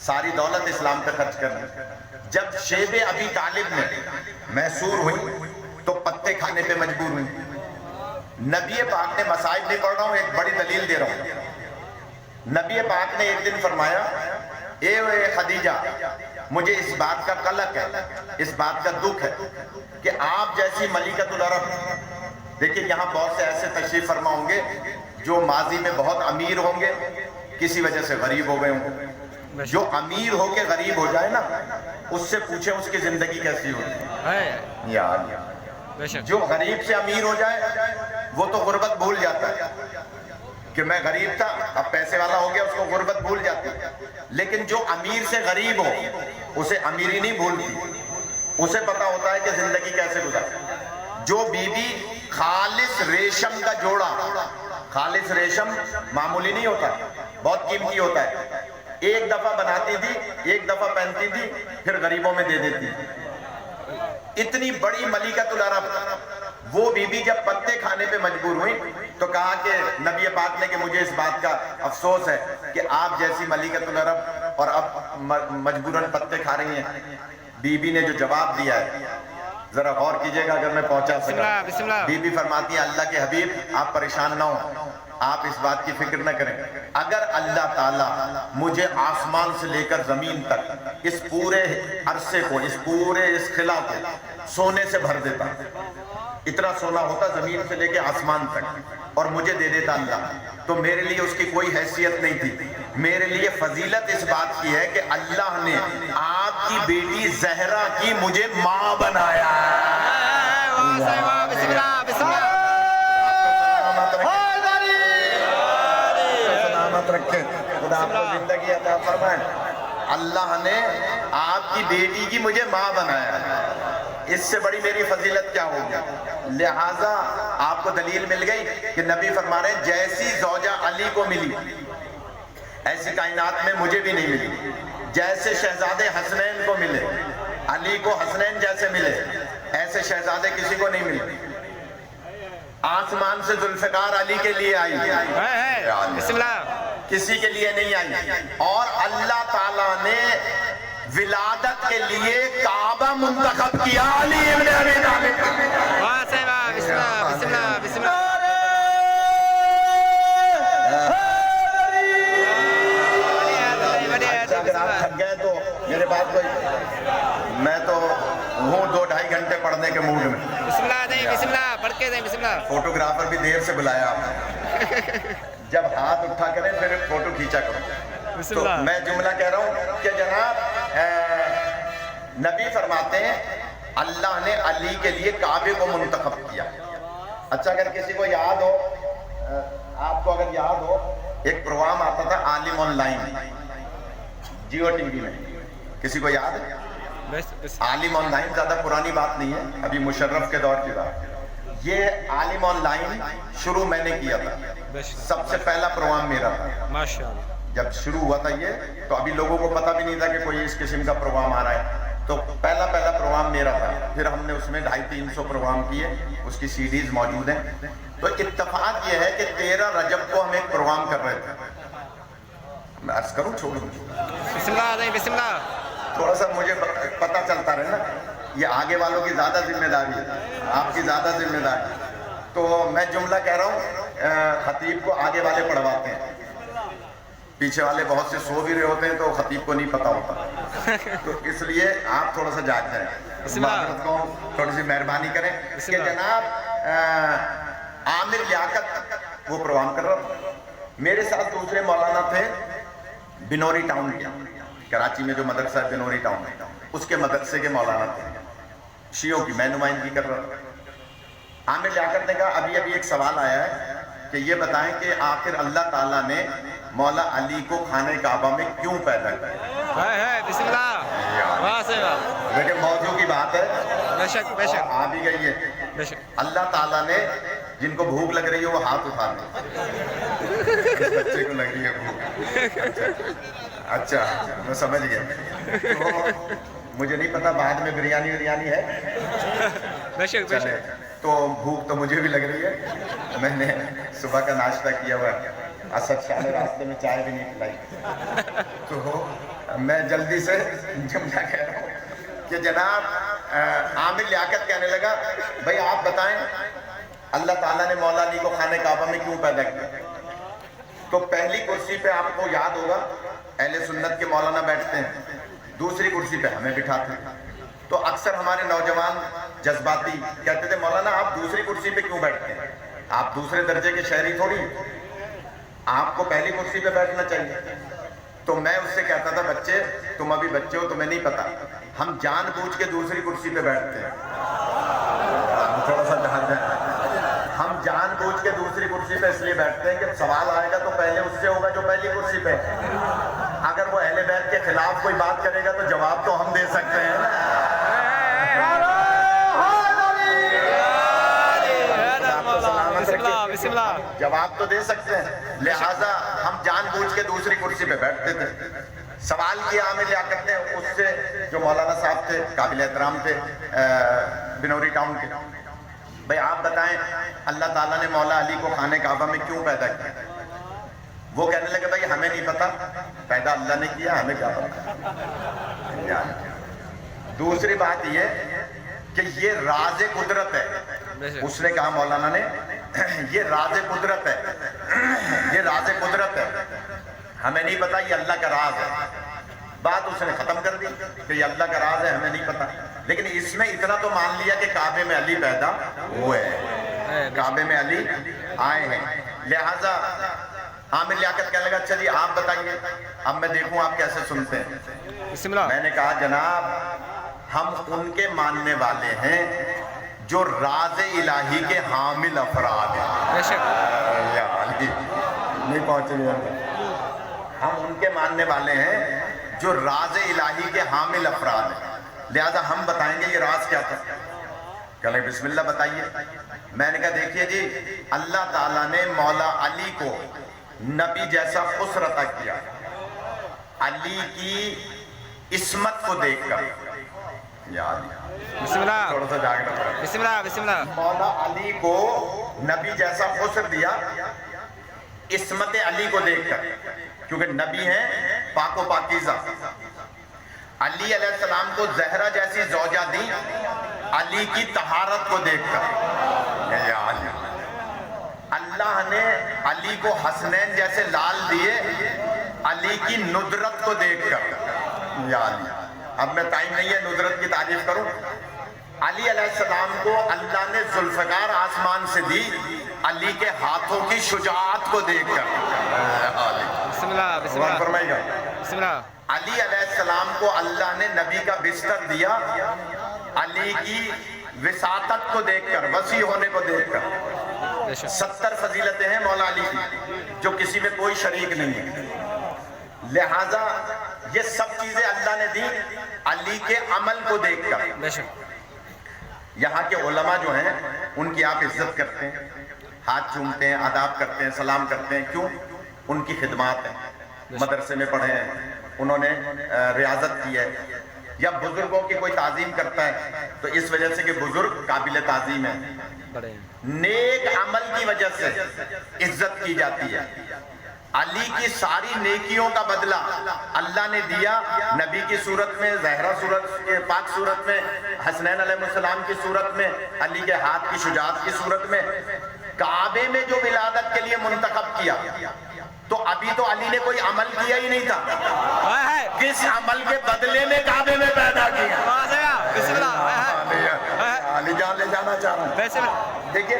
ساری دولت اسلام پہ خرچ کر دی۔ جب شیب ابی طالب نے محصور ہوئی تو پتے کھانے پہ مجبور ہوئی۔ نبی پاک نے، مصائب نہیں پڑھ رہا ہوں، ایک بڑی دلیل دے رہا ہوں، نبی پاک نے ایک دن فرمایا اے خدیجہ مجھے اس بات کا قلق ہے، اس بات کا دکھ ہے کہ آپ جیسی ملکۃ العرب، دیکھیں یہاں بہت سے ایسے تشریف فرما ہوں گے جو ماضی میں بہت امیر ہوں گے، کسی وجہ سے غریب ہو گئے ہوں گے۔ جو امیر ہو کے غریب ہو جائے نا، اس سے پوچھیں اس کی زندگی کیسی ہوتی ہے۔ جو غریب سے امیر ہو جائے وہ تو غربت بھول جاتا ہے کہ میں غریب تھا، اب پیسے والا ہو گیا، اس کو غربت بھول جاتی ہے۔ لیکن جو امیر سے غریب ہو اسے امیری نہیں بھولتی، اسے پتا ہوتا ہے کہ زندگی کیسے گزارے۔ جو بی بی خالص ریشم کا جوڑا، خالص ریشم معمولی نہیں ہوتا، بہت قیمتی ہوتا ہے، ایک دفعہ بناتی تھی، ایک دفعہ پہنتی تھی، پھر غریبوں میں دے دیتی تھی۔ اتنی بڑی ملکۃ العرب، وہ بی بی جب پتے کھانے پہ مجبور ہوئی تو کہا کہ نبی پاک نے کہ مجھے اس بات کا افسوس ہے کہ آپ جیسی ملکۃ العرب اور اب مجبوراً پتے کھا رہی ہیں۔ بی بی نے جو جواب دیا ہے ذرا غور کیجئے گا اگر میں پہنچا سکا۔ بی بی فرماتی ہیں اللہ کے حبیب آپ پریشان نہ ہوں، آپ اس بات کی فکر نہ کریں، اگر اللہ تعالیٰ مجھے آسمان سے لے کر زمین تک اس پورے عرصے کو، اس خلا کو سونے سے بھر دیتا، اتنا سونا ہوتا زمین سے لے کے آسمان تک، اور مجھے دے دیتا اللہ، تو میرے لیے اس کی کوئی حیثیت نہیں تھی۔ میرے لیے فضیلت اس بات کی ہے کہ اللہ نے آپ کی بیٹی زہرا کی مجھے ماں بنایا ہے۔ بسم اللہ بسم اللہ سلامت رکھیں، خدا آپ کو زندگی عطا فرمائے۔ اللہ نے آپ کی بیٹی کی مجھے ماں بنایا ہے، اس سے بڑی میری فضیلت کیا ہوگی؟ لہٰذا آپ کو دلیل مل گئی کہ نبی فرما رہے ہیں جیسی زوجہ علی کو ملی ایسی کائنات میں مجھے بھی نہیں ملی، جیسے شہزادے حسنین کو ملے، علی کو حسنین جیسے ملے، ایسے شہزادے کسی کو نہیں ملے۔ آسمان سے ذوالفقار علی کے لیے آئی، بسم اللہ کسی کے لیے نہیں آئی، اور اللہ تعالیٰ نے ولادت کے لیے کعبہ منتخب کیا علی ابن ابی طالب۔ واہ صاحبہ بسم اللہ بسم اللہ بسم اللہ اگر آپ تھک گئے تو میرے بات کوئی، میں تو ہوں 2-2.5 گھنٹے پڑھنے کے موڈ میں۔ بسم اللہ دیں، بسم اللہ پڑھ کے دیں، بسم اللہ۔ فوٹوگرافر بھی دیر سے بلایا آپ نے، جب ہاتھ اٹھا کریں پھر فوٹو کھینچا کرو۔ بسم تو اللہ۔ میں جملہ کہہ رہا ہوں کہ جناب نبی فرماتے ہیں اللہ نے علی کے لیے کعبے کو منتخب کیا۔ اچھا اگر کسی کو یاد ہو، آپ کو اگر یاد ہو، ایک پروگرام آتا تھا Aalim online Geo T V میں، کسی کو یاد ہے؟ عالم آن لائن زیادہ پرانی بات نہیں ہے، ابھی مشرف کے دور کی بات۔ یہ عالم آن لائن شروع میں نے کیا تھا، سب سے پہلا پروگرام میرا تھا ماشاءاللہ۔ جب شروع ہوا تھا یہ، تو ابھی لوگوں کو پتہ بھی نہیں تھا کہ کوئی اس قسم کا پروگرام آ رہا ہے، تو پہلا پروگرام میرا تھا۔ پھر ہم نے اس میں 250-300 پروگرام کیے، اس کی سیڈیز موجود ہیں۔ تو اتفاق یہ ہے کہ 13 رجب کو ہم ایک پروگرام کر رہے تھے، میں عرض کروں چھوڑوں، بسم اللہ دیں، بسم اللہ۔ تھوڑا سا مجھے پتہ چلتا رہے نا، یہ آگے والوں کی زیادہ ذمہ داری ہے، آپ کی زیادہ ذمہ داری۔ تو میں جملہ کہہ رہا ہوں، خطیب کو آگے والے پڑھواتے ہیں، پیچھے والے بہت سے سو بھی رہے ہوتے ہیں تو خطیب کو نہیں پتہ ہوتا، تو اس لیے آپ تھوڑا سا جاگ جائیں، معذرت کو تھوڑی سی مہربانی کریں کہ جناب عامر لیاقت وہ پروگرام کر رہا تھا، میرے ساتھ دوسرے مولانا تھے بنوری ٹاؤن کے، کراچی میں جو مدرسہ ہے بنوری ٹاؤن میں، اس کے مدرسے کے مولانا تھے، شیعوں کی، میں نمائندگی کر رہا تھا۔ عامر لیاقت نے کہا ابھی ایک سوال آیا ہے کہ یہ بتائیں کہ آخر اللہ تعالیٰ نے مولا علی کو خانہ کعبہ میں کیوں پیدا کیا؟ بسم اللہ واہ صاحبہ، لیکن موضوع کی بات ہے، بے شک بے شک آ بھی گئی ہے۔ بے شک۔ اللہ تعالیٰ نے جن کو بھوک لگ رہی ہے وہ ہاتھ اٹھا لیں، اس بچے کو لگ رہی ہے بھوک، اچھا میں سمجھ گیا، تو مجھے نہیں پتا بعد میں بریانی ہے، بے شک بے چلے شک۔ تو بھوک تو مجھے بھی لگ رہی ہے، میں نے صبح کا ناشتہ کیا ہوا ہے، اسد شاہ نے راستے میں چائے بھی نہیں پلائی، تو میں جلدی سے جملہ کہہ رہا ہوں کہ جناب عامر لیاقت کہنے لگا بھائی آپ بتائیں اللہ تعالیٰ نے مولا علی کو خانہ کعبہ میں کیوں پیدا کیا؟ تو پہلی کرسی پہ آپ کو یاد ہوگا اہل سنت کے مولانا بیٹھتے ہیں، دوسری کرسی پہ ہمیں بٹھاتے ہیں، تو اکثر ہمارے نوجوان جذباتی کہتے تھے مولانا آپ دوسری کرسی پہ کیوں بیٹھتے ہیں، آپ دوسرے درجے کے شہری تھوڑی، آپ کو پہلی کرسی پہ بیٹھنا چاہیے۔ تو میں اس سے کہتا تھا بچے تم ابھی بچے ہو، تمہیں نہیں پتا، ہم جان بوجھ کے دوسری کرسی پہ بیٹھتے ہیں، تھوڑا سا دھیان دیں، ہم جان بوجھ کے دوسری کرسی پہ اس لیے بیٹھتے ہیں کہ سوال آئے گا تو پہلے اس سے ہوگا جو پہلی کرسی پہ ہے، اگر وہ اہل بیت کے خلاف کوئی بات کرے گا تو جواب تو ہم دے سکتے ہیں نا، جواب تو دے سکتے ہیں، لہٰذا ہم جان بوجھ کے دوسری کرسی پہ بیٹھتے تھے۔ سوال کیا عامر لیاقت نے اس سے جو مولانا صاحب تھے قابل احترام تھے بنوری ٹاؤن کے، بھائی آپ بتائیں اللہ تعالیٰ نے مولا علی کو خانہ کعبہ میں کیوں پیدا کیا؟ وہ کہنے لگے بھائی ہمیں نہیں پتا، پیدا اللہ نے کیا، ہمیں کیا پتا۔ دوسری بات یہ کہ یہ راز قدرت ہے، اس نے کہا مولانا نے یہ راز قدرت ہے، یہ راز قدرت ہے، ہمیں نہیں پتا، یہ اللہ کا راز ہے. بات اس نے ختم کر دی کہ یہ اللہ کا راز ہے، ہمیں نہیں پتا. لیکن اس میں اتنا تو مان لیا کہ کعبے میں علی پیدا ہوئے ہیں، کعبے میں علی آئے ہیں. لہٰذا عامر لیاقت کہنے لگا اچھا جی آپ بتائیے، اب میں دیکھوں آپ کیسے سنتے ہیں. بسم اللہ. میں نے کہا جناب ہم ان کے ماننے والے ہیں جو راز الہی کے حامل افراد ہیں. بے شک. یا علی نہیں پہنچ رہے. ہم ان کے ماننے والے ہیں جو راز الہی کے حامل افراد ہیں. لہذا ہم بتائیں گے یہ راز کیا تھا. کہنے بسم اللہ بتائیے. میں نے کہا دیکھیے جی اللہ تعالیٰ نے مولا علی کو نبی جیسا خسر عطا کیا علی کی عصمت کو دیکھ کر. یا علی بسم اللہ. تھوڑا سا جاگنا پڑا. بسم اللہ. بسم اللہ. مولا علی کو نبی جیسا خسر دیا عصمت علی کو دیکھ کر، کیونکہ نبی ہیں پاک و پاکیزہ. علی علیہ السلام کو زہرا جیسی زوجہ دی علی کی طہارت کو دیکھ کر. یا علی اللہ نے علی کو حسنین جیسے لال دیے علی کی ندرت کو دیکھ کر. یا علی اب میں ٹائم نہیں ہے ندرت کی تعریف کروں. علی علیہ السلام کو اللہ نے ذوالفقار آسمان سے دی علی کے ہاتھوں کی شجاعت کو دیکھ کر. بسم اللہ. بسم اللہ. فرمائے گا. بسم اللہ. علی علیہ السلام کو اللہ نے نبی کا بستر دیا علی کی وساطت کو دیکھ کر، وسیع ہونے کو دیکھ کر. بے شک. 70 فضیلتیں ہیں مولا علی کی جو کسی میں کوئی شریک نہیں ہے. لہٰذا یہ سب چیزیں اللہ نے دی علی کے عمل کو دیکھ کر. بے شک. یہاں کے علماء جو ہیں ان کی آپ عزت کرتے ہیں، ہاتھ چومتے ہیں، آداب کرتے ہیں، سلام کرتے ہیں. کیوں؟ ان کی خدمات ہیں. مدرسے میں پڑھے ہیں، انہوں نے ریاضت کی ہے. یا بزرگوں کی کوئی تعظیم کرتا ہے تو اس وجہ سے کہ بزرگ قابل تعظیم ہیں. بڑے نیک عمل کی وجہ سے عزت کی جاتی ہے. علی کی ساری نیکیوں کا بدلہ اللہ نے دیا نبی کی صورت میں، زہرا صورت پاک صورت میں، حسنین علیہ السلام کی صورت میں، علی کے ہاتھ کی شجاعت کی صورت میں. کعبے میں جو ولادت کے لیے منتخب کیا تو ابھی تو علی نے کوئی عمل کیا ہی نہیں تھا، کس عمل کے بدلے میں کعبے میں پیدا کیا. بسم اللہ. علی جان لے جانا چاہ رہا ہوں. بسم اللہ. دیکھیے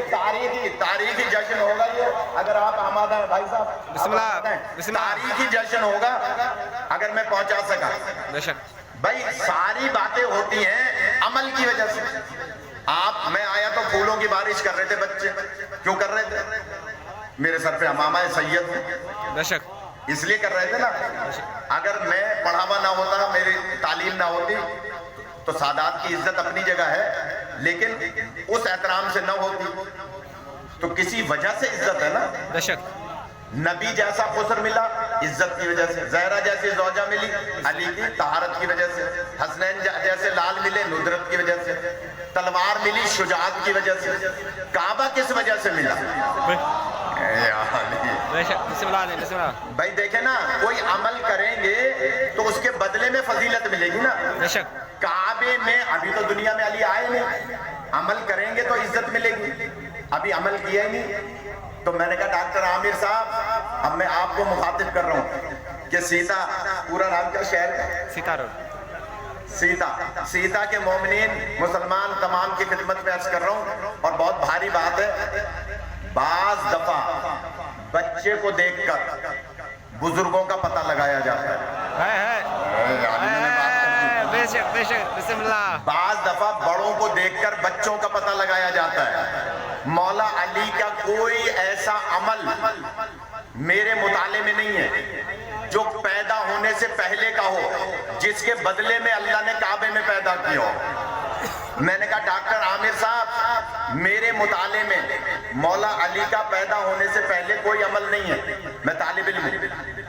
تاریخی جشن ہوگا یہ، اگر آپ آمادہ ہیں بھائی صاحب. بسم اللہ. بسم اللہ. تاریخی جشن ہوگا اگر میں پہنچا سکا. بے شک. بھائی ساری باتیں ہوتی ہیں عمل کی وجہ سے. میں آیا تو پھولوں کی بارش کر رہے تھے بچے. کیوں کر رہے تھے؟ میرے سر پہ امامہ سید ہے. بے شک. اس لیے کر رہے تھے نا. اگر میں پڑھا ہوا نہ ہوتا، میری تعلیم نہ ہوتی تو سادات کی عزت اپنی جگہ ہے لیکن اس احترام سے نہ ہوتی. تو کسی وجہ سے عزت ہے نا. بے شک. نبی جیسا خسر ملا عزت کی وجہ سے، زہرا جیسی زوجہ ملی علی کی طہارت کی وجہ سے، حسنین جیسے لال ملے ندرت کی وجہ سے، تلوار ملی شجاعت کی وجہ سے. کعبہ کس وجہ سے ملا؟ بے شک. بسم اللہ. بسم اللہ. بھائی دیکھیں نا، کوئی عمل کریں گے تو اس کے بدلے میں فضیلت ملے گی نا. بے شک. کعبے میں ابھی تو دنیا میں علی آئے نہیں، عمل کریں گے تو عزت ملے گی. ابھی عمل کیا ہی نہیں. تو میں نے کہا ڈاکٹر عامر صاحب اب میں آپ کو مخاطب کر رہا ہوں کہ سیتا، پورا نام کیا شہر کا؟ سیتا روڈ. سیتا کے مومنین مسلمان تمام کی خدمت میں عرض کر رہا ہوں. اور بہت بھاری بات ہے، بعض دفعہ بچے کو دیکھ کر بزرگوں کا پتہ لگایا جاتا ہے. بے شک. بے شک. بسم اللہ. بعض دفعہ بڑوں کو دیکھ کر بچوں کا پتہ لگایا جاتا ہے. مولا علی کا کوئی ایسا عمل میرے مطالعے میں نہیں ہے جو پیدا ہونے سے پہلے کا ہو جس کے بدلے میں اللہ نے کعبے میں پیدا کیا ہو. میں نے کہا ڈاکٹر عامر صاحب میرے مطالعے میں مولا علی کا پیدا ہونے سے پہلے کوئی عمل نہیں ہے. میں طالب علم ہوں،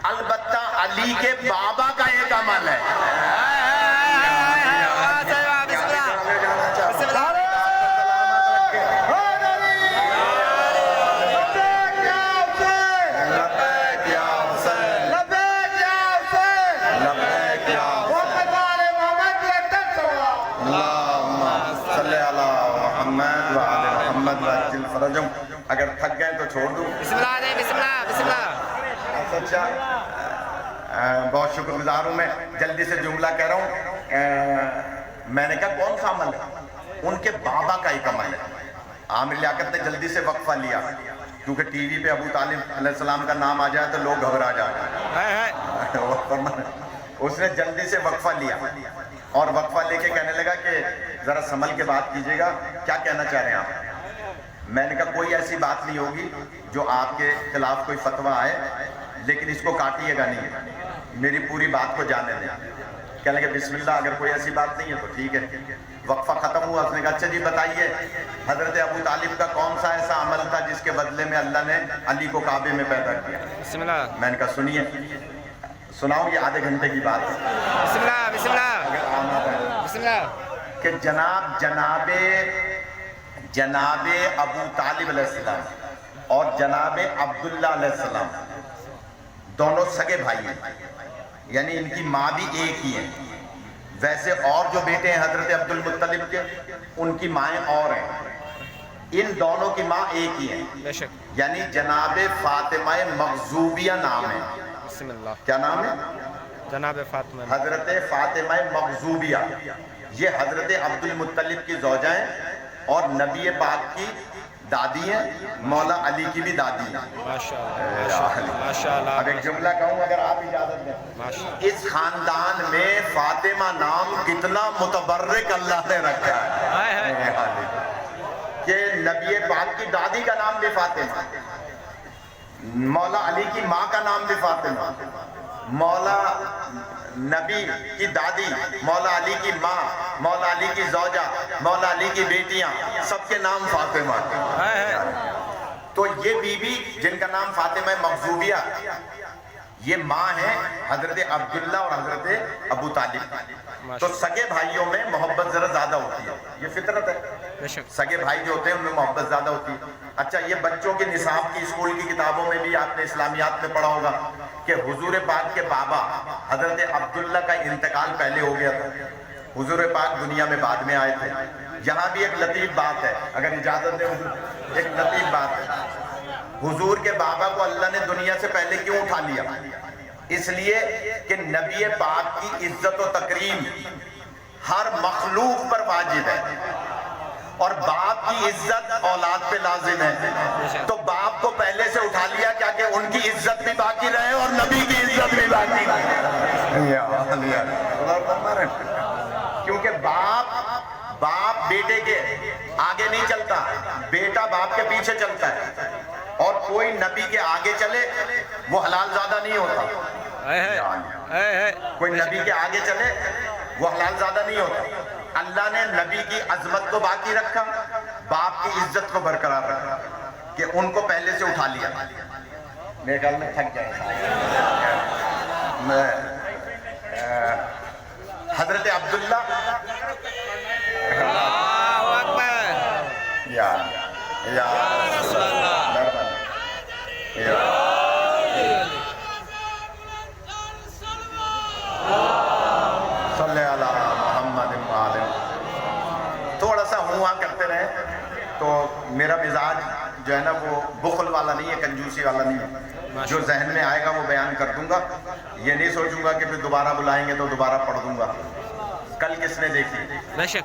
البتہ علی کے بابا کا ایک عمل ہے. اگر تھک گئے تو چھوڑ دوں. بسم اللہ. بسم اللہ. بسم اللہ. اچھا بہت شکر گزار ہوں میں. جلدی سے جملہ کہہ رہا ہوں. میں نے کہا کون سا عمل ہے؟ ان کے بابا کا ایک عمل ہے. عامر لیاقت نے جلدی سے وقفہ لیا کیونکہ ٹی وی پہ ابو طالب علیہ السلام کا نام آ جائے تو لوگ گھبرا جائیں. اس نے جلدی سے وقفہ لیا اور وقفہ لے کے کہنے لگا کہ ذرا سنبھل کے بات کیجیے گا, کیا کہنا چاہ رہے ہیں آپ؟ میں نے کہا کوئی ایسی بات نہیں ہوگی جو آپ کے خلاف کوئی فتویٰ آئے, لیکن اس کو کاٹیے گا نہیں, میری پوری بات کو جانے دیں. کہنے لگے بسم اللہ, اگر کوئی ایسی بات نہیں ہے تو ٹھیک ہے. وقفہ ختم ہوا, اس نے کہا اچھا جی بتائیے حضرت ابو طالب کا کون سا ایسا عمل تھا جس کے بدلے میں اللہ نے علی کو کعبے میں پیدا کیا؟ بسم اللہ. میں نے کہا سنیے, سناؤں, یہ آدھے گھنٹے کی بات ہے. بسم اللہ بسم اللہ اگر آنا ہے بسم اللہ. کہ جناب ابو طالب علیہ السلام اور جناب عبداللہ علیہ السلام دونوں سگے بھائی ہیں, یعنی ان کی ماں بھی ایک ہی ہے. ویسے اور جو بیٹے ہیں حضرت عبد المطلب کے, ان کی مائیں اور ہیں. ان دونوں کی ماں ایک ہی ہے, بے شک. یعنی جناب فاطمہ مخزوبیہ نام ہے. بسم اللہ. کیا نام ہے؟ جناب فاطمہ. حضرت فاطمہ مخزوبیہ, یہ حضرت عبد المطلب کی زوجہ ہیں اور نبی پاک کی دادی ہیں, مولا علی کی بھی دادی ہیں. ماشاءاللہ ماشاءاللہ. اب ایک جملہ کہوں اگر آپ اجازت دیں. اس خاندان میں فاطمہ نام کتنا متبرک اللہ نے رکھا ہے کہ نبی پاک کی دادی کا نام بھی فاطمہ, مولا علی کی ماں کا نام بھی فاطمہ, مولا نبی کی دادی, مولا علی کی ماں, مولا علی کی زوجہ, مولا علی کی بیٹیاں, سب کے نام فاطمہ. تو یہ بی بی جن کا نام فاطمہ مخزوبیہ, یہ ماں ہیں حضرت عبداللہ اور حضرت ابو طالب. تو سگے بھائیوں میں محبت ذرا زیادہ ہوتی ہے, یہ فطرت ہے. سگے بھائی جو ہوتے ہیں ان میں محبت زیادہ ہوتی ہے. اچھا, یہ بچوں کے نصاب کی اسکول کی کتابوں میں بھی آپ نے اسلامیات میں پڑھا ہوگا کہ حضور پاک کے بابا حضرت عبداللہ کا انتقال پہلے ہو گیا تھا, حضور پاک دنیا میں بعد میں آئے تھے. یہاں بھی ایک لطیف بات ہے, اگر اجازت دیں ایک لطیف بات ہے. حضور کے بابا کو اللہ نے دنیا سے پہلے کیوں اٹھا لیا؟ اس لیے کہ نبی پاک کی عزت و تکریم ہر مخلوق پر واجب ہے, اور باپ کی عزت اولاد پہ لازم ہے. تو باپ کو پہلے سے اٹھا لیا کیا کہ ان کی عزت بھی باقی رہے اور نبی کی عزت بھی باقی رہے. کیونکہ باپ بیٹے کے آگے نہیں چلتا, بیٹا باپ کے پیچھے چلتا ہے, اور کوئی نبی کے آگے چلے وہ حلال زادہ نہیں ہوتا. کوئی نبی کے آگے چلے وہ حلال زادہ نہیں ہوتا. اللہ نے نبی کی عظمت کو باقی رکھا, باپ کی عزت کو برقرار رکھا کہ ان کو پہلے سے اٹھا لیا. میرے خیال میں تھک جائے. حضرت عبداللہ تھوڑا سا ہوا کرتے رہے تو میرا مزاج جو ہے نا وہ بخل والا نہیں ہے, کنجوسی والا نہیں ہے. جو ذہن میں آئے گا وہ بیان کر دوں گا, یہ نہیں سوچوں گا کہ پھر دوبارہ بلائیں گے تو دوبارہ پڑھ دوں گا. کل کس نے دیکھی؟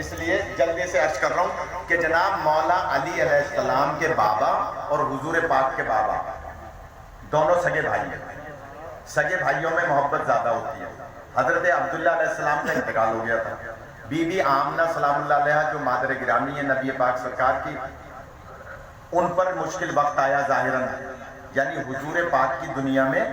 اس لیے جلدی سے عرض کر رہا ہوں کہ جناب مولا علی علیہ السلام کے بابا اور حضور پاک کے بابا دونوں سگے بھائی ہیں. سگے بھائیوں میں محبت زیادہ ہوتی ہے. حضرت عبداللہ علیہ السلام کا انتقال ہو گیا تھا. بی بی آمنہ سلام اللہ علیہ جو مادر گرامی ہے نبی پاک سرکار کی, ان پر مشکل وقت آیا ظاہراً, یعنی حضور پاک کی دنیا میں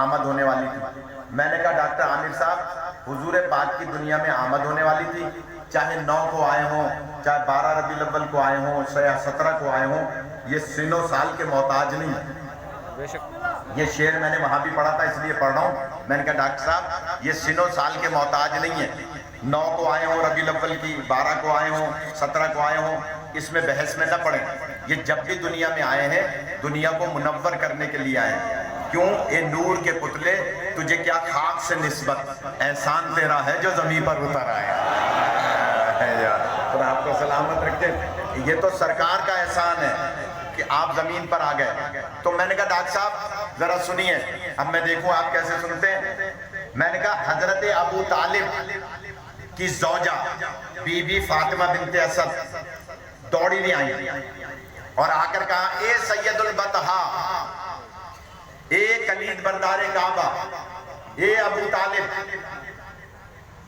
آمد ہونے والی تھی. میں نے کہا ڈاکٹر عامر صاحب حضور پاک کی دنیا میں آمد ہونے والی تھی, چاہے 9 کو آئے ہوں, چاہے 12 ربیع الاول کو آئے ہوں, 17 کو آئے ہوں, یہ سن و سال کے محتاج نہیں. یہ شعر میں نے وہاں بھی پڑھا تھا اس لیے پڑھ رہا ہوں. میں نے کہا ڈاکٹر صاحب یہ سن و سال کے محتاج نہیں ہے, 9 کو آئے ہوں ربیع الاول کی, 12 کو آئے ہوں, 17 کو آئے ہوں, اس میں بحث میں نہ پڑیں. یہ جب بھی دنیا میں آئے ہیں دنیا کو منور کرنے کے لیے آئے ہیں. کیوں اے نور کے پتلے تجھے کیا خاک سے نسبت, احسان تیرا ہے جو زمین پر اتر آیا. تو آپ کو سلامت رکھتے. یہ تو سرکار کا احسان ہے کہ آپ زمین پر آ گئے. تو میں نے کہا ڈاکٹر صاحب ذرا سنیے, اب میں دیکھوں آپ کیسے سنتے ہیں. میں نے کہا حضرت ابو طالب کی زوجہ بی بی فاطمہ بنت اسد دوڑی نہیں آئی اور آ کر کہا اے سید البطحا, اے کلید بردار کعبہ, اے ابو طالب,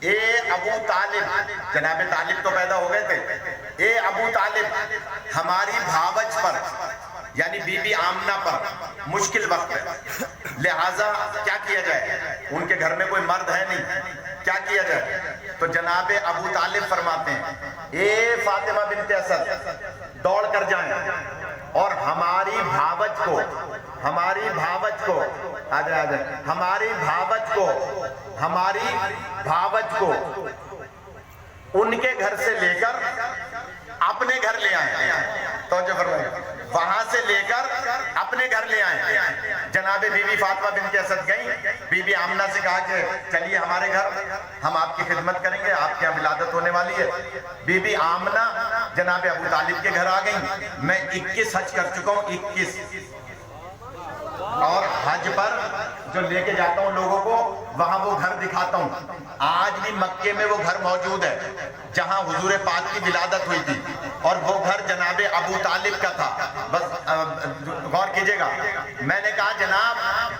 اے ابو طالب. جناب طالب تو پیدا ہو گئے تھے. اے ابو طالب, ہماری بھاوج پر یعنی بی بی آمنہ پر مشکل وقت ہے, لہٰذا کیا کیا جائے؟ ان کے گھر میں کوئی مرد ہے نہیں, کیا کیا جائے؟ تو جناب ابو طالب فرماتے ہیں اے فاطمہ بنت اسد دوڑ کر جائیں اور ہماری بھاوج کو ہماری بھاوج کو ان کے گھر سے لے کر اپنے گھر لے آئیں. توجہ فرمائیں, وہاں سے لے کر اپنے گھر لے آئیں. جناب بی بی فاطمہ بنت اسد گئیں, بی بی آمنہ سے کہا کہ چلیے ہمارے گھر, ہم آپ کی خدمت کریں گے, آپ کی ولادت ہونے والی ہے. بی بی آمنہ جناب ابو طالب کے گھر آ گئیں. میں 21 حج کر چکا ہوں, 21, اور حج پر جو لے کے جاتا ہوں لوگوں کو وہاں وہ گھر دکھاتا ہوں. آج بھی مکے میں وہ گھر موجود ہے جہاں حضور پاک کی ولادت ہوئی تھی, اور وہ گھر جناب ابو طالب کا تھا. بس غور کیجئے گا, میں نے کہا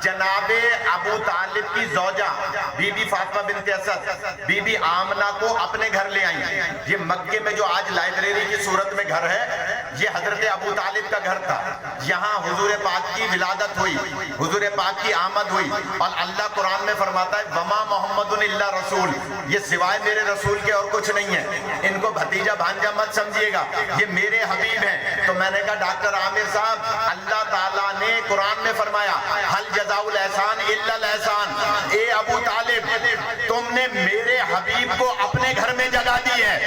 جناب ابو طالب کی زوجہ بی بی فاطمہ بنت اسد بی بی آمنہ کو اپنے گھر لے آئیں. یہ مکے میں جو آج لائبریری کی صورت میں گھر ہے, یہ حضرت ابو طالب کا گھر تھا. یہاں حضور پاک کی ولادت ہوئی, حضور پاک کی آمد ہوئی, اور اللہ قرآن میں فرماتا ہے وما محمد الا رسول, یہ سوائے میرے رسول کے اور کچھ نہیں ہے. ان کو بھتیجا بھانجا مت سمجھیے گا, یہ میرے حبیب ہیں. تو میں نے کہا ڈاکٹر عامر صاحب, اللہ تعالیٰ نے قرآن میں فرمایا حل جزاء الاحسان الا الاحسان. اے ابو طالب, تم نے میرے حبیب کو اپنے گھر میں جگہ دی ہے,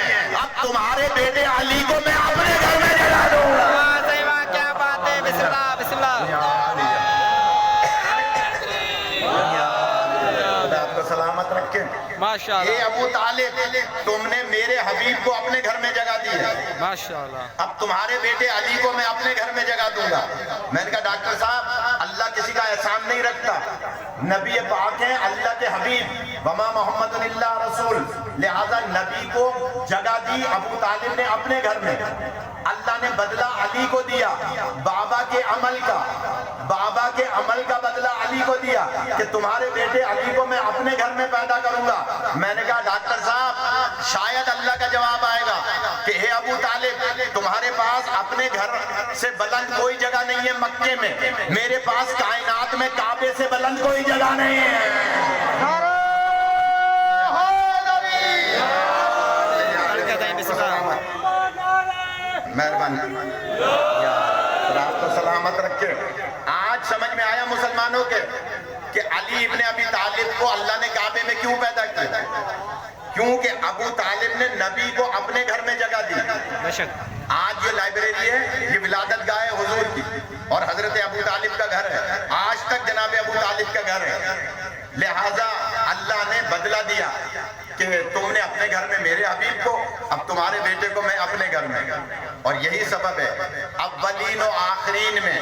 اب تمہارے بیٹے علی کو میں اپنے گھر میں جگہ دوں گا. کیا بات ہے, بسم اللہ بسم اللہ. آپ کو سلامت رکھیں. ماشاءاللہ. اے ابو طالب, تم نے میرے حبیب کو اپنے گھر میں جگہ دی ہے, ماشاءاللہ. اب تمہارے بیٹے علی کو میں اپنے گھر میں جگہ دوں گا. میں نے کہا ڈاکٹر صاحب اللہ کسی کا احسان نہیں رکھتا, نبی پاک ہیں, اللہ کے حبیب, وما محمد الا رسول, لہذا نبی کو جگہ دی ابو طالب نے اپنے گھر میں. اللہ نے بدلہ علی کو دیا بابا کے عمل کا بدلہ علی کو دیا کہ تمہارے بیٹے علی کو میں اپنے گھر میں پیدا کروں گا. میں نے کہا ڈاکٹر صاحب شاید اللہ کا جواب آئے گا کہ اے ابو طالب, تمہارے پاس اپنے گھر سے بلند کوئی جگہ نہیں ہے مکے میں, میرے پاس کائنات میں کعبے سے بلند کوئی جگہ نہیں ہے. مہربانی, آپ کو سلامت رکھے. آج سمجھ میں آیا مسلمانوں کے کہ علی ابن ابی طالب کو اللہ نے کعبے میں کیوں پیدا کیا؟ کیونکہ ابو طالب نے نبی کو اپنے گھر میں جگہ دی. آج یہ لائبریری ہے, یہ ولادت گاہ حضور کی, اور حضرت ابو طالب کا گھر ہے, آج تک جناب ابو طالب کا گھر ہے. لہذا اللہ نے بدلہ دیا کہ تم نے اپنے گھر میں میرے حبیب کو, اب تمہارے بیٹے کو میں اپنے گھر میں. اور یہی سبب ہے اولین و آخرین میں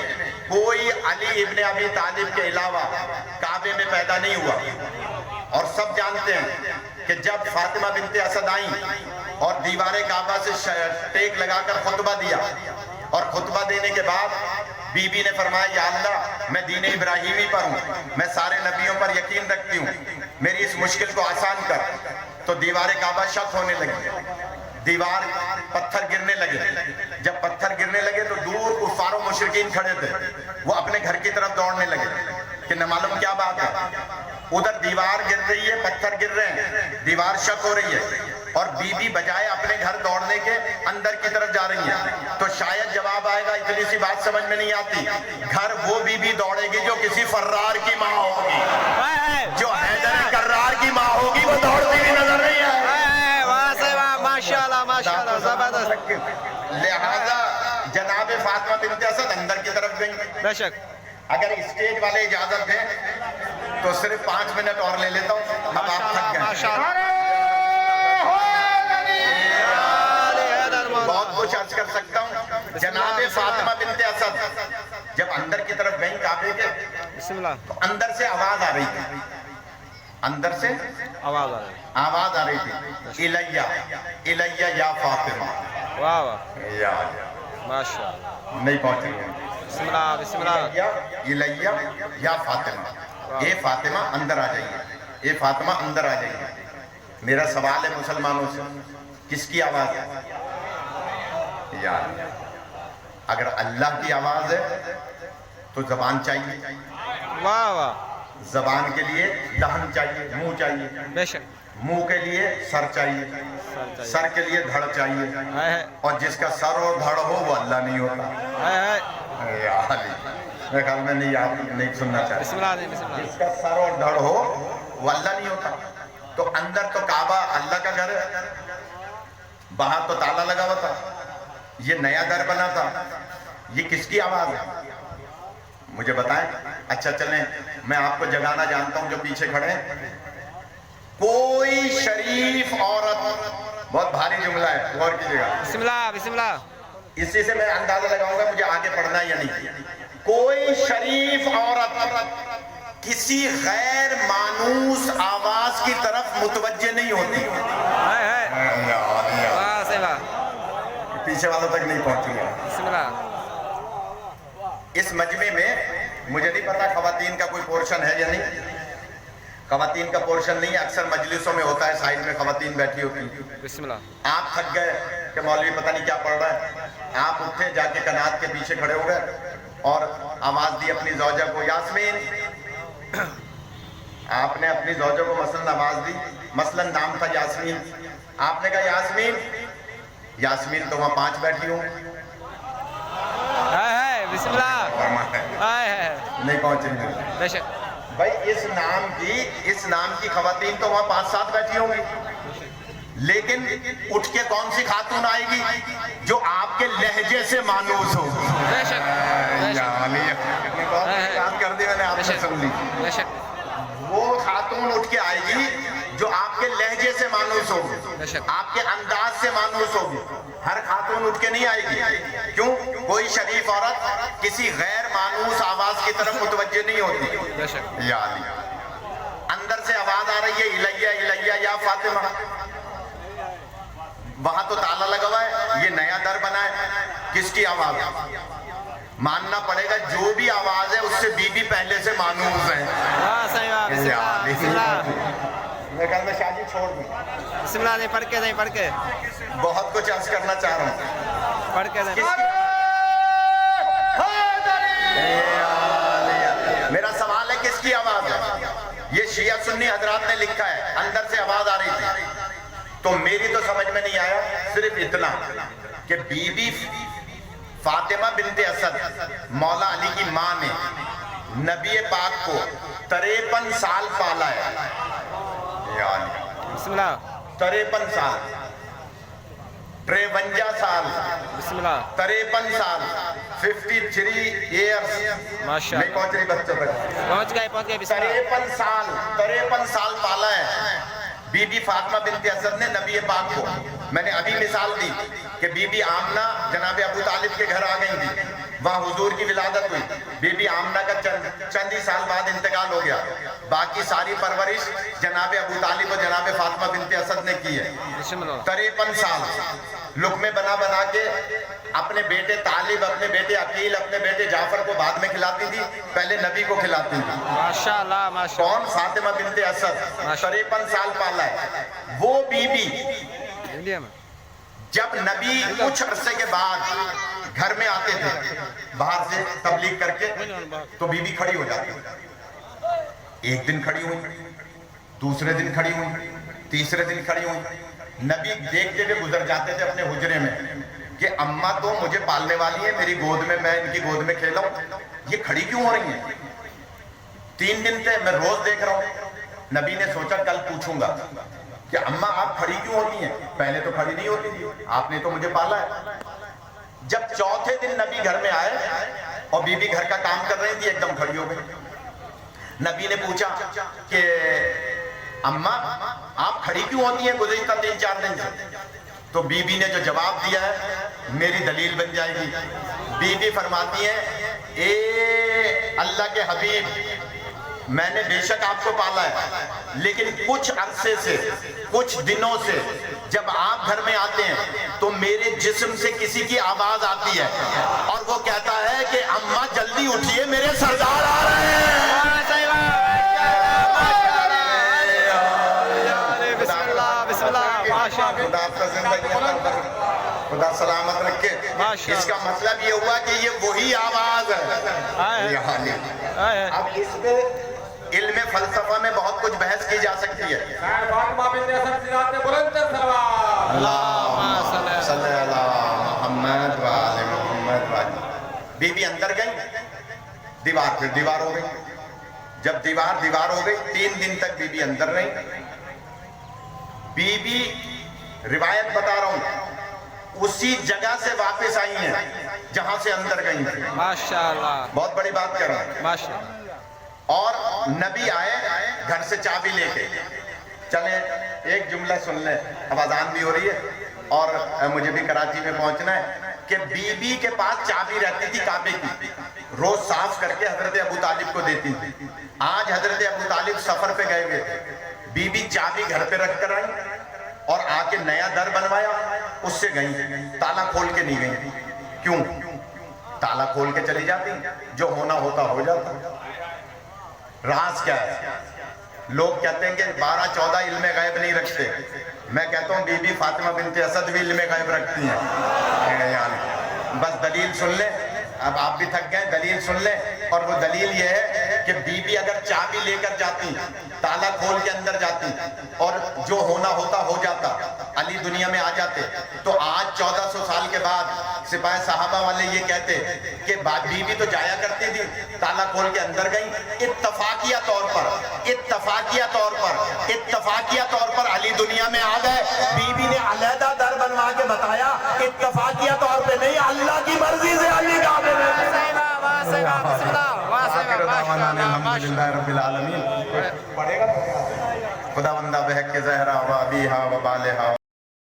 کوئی علی ابن ابی طالب کے علاوہ کعبے میں پیدا نہیں ہوا. اور سب جانتے ہیں کہ جب فاطمہ بنت اسد آئیں اور دیوار کعبہ سے ٹیک لگا کر خطبہ دیا, اور خطبہ دینے کے بعد بی بی نے فرمایا یا اللہ میں دین ابراہیمی پر ہوں, میں سارے نبیوں پر یقین رکھتی ہوں, میری اس مشکل کو آسان کر. تو دیوار کعبہ شک ہونے لگی, دیوار پتھر گرنے لگے. جب پتھر گرنے لگے تو دور کفار و مشرکین کھڑے تھے, وہ اپنے گھر کی طرف دوڑنے لگے کہ نہ معلوم کیا بات ہے. ادھر دیوار گر رہی ہے, پتھر گر رہے ہیں, دیوار شک ہو رہی ہے, اور بی بی بجائے اپنے گھر دوڑنے کے اندر کی طرف جا رہی ہیں. تو شاید جواب آئے گا, اتنی سی بات سمجھ میں نہیں آتی. گھر وہ بی بی دوڑے گی جو کسی فرار کی ماں ہوگی, جو حیدر کرار کی ماں ہوگی وہ دوڑتی بھی نظر نہیں آئے. ماشاءاللہ ماشاءاللہ زبردست. لہذا جناب فاطمہ بنت اسد اندر کی طرف گئیں. بے شک. اگر اسٹیج والے اجازت دیں تو صرف 5 منٹ اور لے لیتا ہوں, اب آپ تھک گئے. بہت کچھ عرض کر سکتا ہوں. جناب فاطمہ بنت اسد بسم اللہ. تو اندر سے آواز آ رہی تھی، اندر سے آواز آ رہی. آواز آ رہی تھی، الیہ الیہ یا فاطمہ. واہ واہ یا ماشاء اللہ. نہیں پہنچ رہی ہیں. بسم اللہ بسم اللہ. الیہ یا فاطمہ، اے فاطمہ اندر آ جائیے، اے فاطمہ اندر آ جائیے. میرا سوال ہے مسلمانوں سے، کس کی آواز ہے؟ یا اگر اللہ کی آواز ہے تو زبان چاہیے، واہ واہ زبان کے لیے دہن چاہیے، منہ چاہیے، بے شک. منہ کے لیے سر چاہیے، سر کے لیے دھڑ چاہیے، ہے اور جس کا سر اور دھڑ ہو وہ اللہ نہیں ہوتا. یا علی، میرے خیال میں نہیں، آپ نہیں سننا چاہتے. بسم اللہ بسم اللہ. جس کا سر اور دھڑ ہو وہ اللہ نہیں ہوتا. تو اندر تو کعبہ اللہ کا گھر ہے، باہر تو تالا لگا ہوا تھا، یہ نیا در بنا تھا. یہ کس کی آواز ہے مجھے بتائیں. اچھا چلیں میں آپ کو جگانا جانتا ہوں جو پیچھے کھڑے ہیں. کوئی شریف عورت، بہت بھاری جملہ ہے غور کیجیے گا، بسم اللہ بسم اللہ. اسی سے میں اندازہ لگاؤں گا مجھے آگے پڑھنا ہے یا نہیں. کوئی شریف عورت کسی غیر مانوس آواز کی طرف متوجہ نہیں ہوتی. واہ صحیح بات. پیچھے والوں تک نہیں پہنچوں گا. بسم اللہ. اس مجمع میں مجھے نہیں پتا خواتین کا کوئی پورشن ہے یا نہیں. خواتین کا پورشن نہیں ہے، اکثر مجلسوں میں ہوتا ہے سائڈ میں خواتین بیٹھی ہوتی ہیں. بسم اللہ. آپ تھک گئے کہ مولوی پتہ نہیں کیا پڑھ رہا ہے، آپ اٹھے جا کے کنات کے پیچھے کھڑے ہو گئے اور آواز دی اپنی زوجہ کو، یاسمین. آپ نے اپنی زوجہ کو مثلاً آواز دی، مثلاً نام تھا یاسمین، آپ نے کہا یاسمین. یاسمین تو وہاں 5 بیٹھی ہوں. ہے بسم اللہ. ہے نہیں پہنچ رہی ہیں. بے شک. بھائی اس نام کی خواتین تو وہاں 5-7 بیٹھی ہوں گی، لیکن اٹھ کے کون سی خاتون آئے گی جو آپ کے لہجے سے مانوس ہو. بے شک بے شک. کام کر دی میں نے، آپ سے سن لی. بے شک. وہ خاتون اٹھ کے آئے گی جو آپ کے لہجے سے مانوس ہوگی، بے شک. آپ کے انداز سے مانوس ہوگی. ہر خاتون اٹھ کے نہیں آئے گی. کیوں؟ کوئی شریف عورت کسی غیر مانوس آواز کی طرف متوجہ نہیں ہوتی. بے شک. یا علی، اندر سے آواز آ رہی ہے الیہ الیہ یا فاطمہ. وہاں تو تالا لگا ہوا ہے، یہ نیا در بنا ہے. کس کی آواز؟ ماننا پڑے گا جو بھی آواز ہے اس سے بی بی پہلے سے مانوس ہے. واہ صحیح بات. بسم اللہ بسم اللہ. میں کہا میں شادی چھوڑ دوں. بسم اللہ. نہیں پڑھ کے نہیں پڑھ کے بہت کچھ عرض کرنا چاہ رہا ہوں. پڑھ کے نہیں. میرا سوال ہے کس کی آواز ہے؟ یہ شیعہ سنی حضرات نے لکھا ہے، اندر سے آواز آ رہی تھی. تو میری تو سمجھ میں نہیں آیا، صرف اتنا کہ بی بی فاطمہ بنت اسد مولا علی کی ماں نے نبی پاک کو 53 سال پالا ہے. بسم اللہ. 53 سال، 53 سال، بسم اللہ. 53 سال، 53 ایئرز. ماشاء نہیں پہنچ رہی بچوں تک. پہنچ گئے بسم اللہ. 53 سال پالا ہے بی بی فاطمہ بنت اسد نے نبی پاک کو. میں نے ابھی مثال دی کہ بی بی آمنہ جناب ابو طالب کے گھر آ گئی تھی، وہاں حضور کی ولادت ہوئی. بی بی آمنہ کا چند ہی سال بعد انتقال ہو گیا. باقی ساری پرورش جناب ابو طالب اور جناب فاطمہ بنت اسد نے کی ہے. 53 سال لقمے بنا بنا کے اپنے بیٹے طالب، اپنے بیٹے عقیل، اپنے بیٹے جعفر کو بعد میں کھلاتی تھی، پہلے نبی کو کھلاتی تھی. ماشاءاللہ ماشاءاللہ. کون؟ فاطمہ بنت اسد. 53 سال پالا ہے. وہ بی بی جب نبی کچھ عرصے کے بعد گھر میں آتے تھے باہر سے تبلیغ کر کے، تو بی بی کھڑی ہو جاتی. ایک دن کھڑی ہوئی، دوسرے دن کھڑی ہوئی، تیسرے دن کھڑی ہوئی. نبی دیکھتے ہوئے گزر جاتے تھے اپنے حجرے میں کہ اماں تو مجھے پالنے والی ہے، میری گود میں، میں ان کی گود میں کھیلا ہوں، یہ کھڑی کیوں ہو رہی ہیں؟ 3 دن سے میں روز دیکھ رہا ہوں. نبی نے سوچا کل پوچھوں گا کہ اماں آپ کھڑی کیوں ہوتی ہیں؟ پہلے تو کھڑی نہیں ہوتی تھی، آپ نے تو مجھے پالا ہے. جب چوتھے دن نبی گھر میں آئے اور بی بی گھر کا کام کر رہی تھی، ایک دم کھڑی ہو گئی. نبی نے پوچھا کہ اماں آپ کھڑی کیوں ہوتی ہیں گزشتہ 3-4 دن سے؟ تو بی بی نے جو جواب دیا ہے میری دلیل بن جائے گی. بی بی فرماتی ہے اے اللہ کے حبیب، میں نے بے شک آپ کو پالا ہے، لیکن کچھ عرصے سے، کچھ دنوں سے جب آپ گھر میں آتے ہیں تو میرے جسم سے کسی کی آواز آتی ہے اور وہ کہتا ہے کہ اماں جلدی اٹھیے میرے سردار آ رہے ہیں۔ خدا آپ کا زندگی عطا کرے، خدا سلامت رکھے۔ اس کا مطلب یہ ہوا کہ یہ وہی آواز ہے۔ اب اس میں علم فلسفہ میں بہت کچھ بحث کی جا سکتی ہے۔ اللہم صلی علی محمد و آل محمد۔ بی بی اندر گئی، دیوار پھر دیوار ہو گئی۔ جب دیوار ہو گئی 3 دن تک بی بی اندر رہی۔ بی بی روایت بتا رہا ہوں اسی جگہ سے واپس آئی ہیں جہاں سے اندر گئی تھی۔ ماشاءاللہ، بہت بڑی بات کر رہا ہوں۔ ماشاءاللہ۔ اور نبی آئے گھر سے چابی لے کے، چلیں ایک جملہ سن لیں، اب اذان بھی ہو رہی ہے اور مجھے بھی کراچی میں پہنچنا ہے، کہ بی بی کے پاس چابی رہتی تھی کعبے کی، روز صاف کر کے حضرت ابو طالب کو دیتی تھی۔ آج حضرت ابو طالب سفر پہ گئے ہوئے، بی بی چابی گھر پہ رکھ کر آئی اور آ کے نیا در بنوایا، اس سے گئی، تالا کھول کے نہیں گئی۔ کیوں؟ تالا کھول کے چلی جاتی، جو ہونا ہوتا ہو جاتا۔ راز کیا ہے؟ لوگ کہتے ہیں کہ 12-14 علم غیب نہیں رکھتے، میں کہتا ہوں بی بی فاطمہ بنت اسد بھی علم غیب رکھتی ہیں۔ بس دلیل سن لیں، اب آپ بھی تھک گئے، دلیل سن لیں، اور وہ دلیل یہ ہے کہ بی بی اگر چابی لے کر جاتی، تالا کھول کے اندر جاتی اور جو ہونا ہوتا ہو جاتا، علی دنیا میں آ جاتے، تو آج 1400 سال کے بعد سپاہ صحابہ والے یہ کہتے کہ بی بی تو جایا کرتی تھی، تالا کھول کے اندر گئی۔ اتفاقیہ طور پر علی دنیا میں آ گئے، بی بی نے علیحدہ در بنوا کے بتایا، اتفاقیہ طور پہ نہیں، اللہ کی مرضی سے علی کعبے میں۔ آخر دعوانا الحمدللہ رب العالمین۔ پڑھے گا خدا بندہ بہک کے زہرہ و ابیہا و بالہا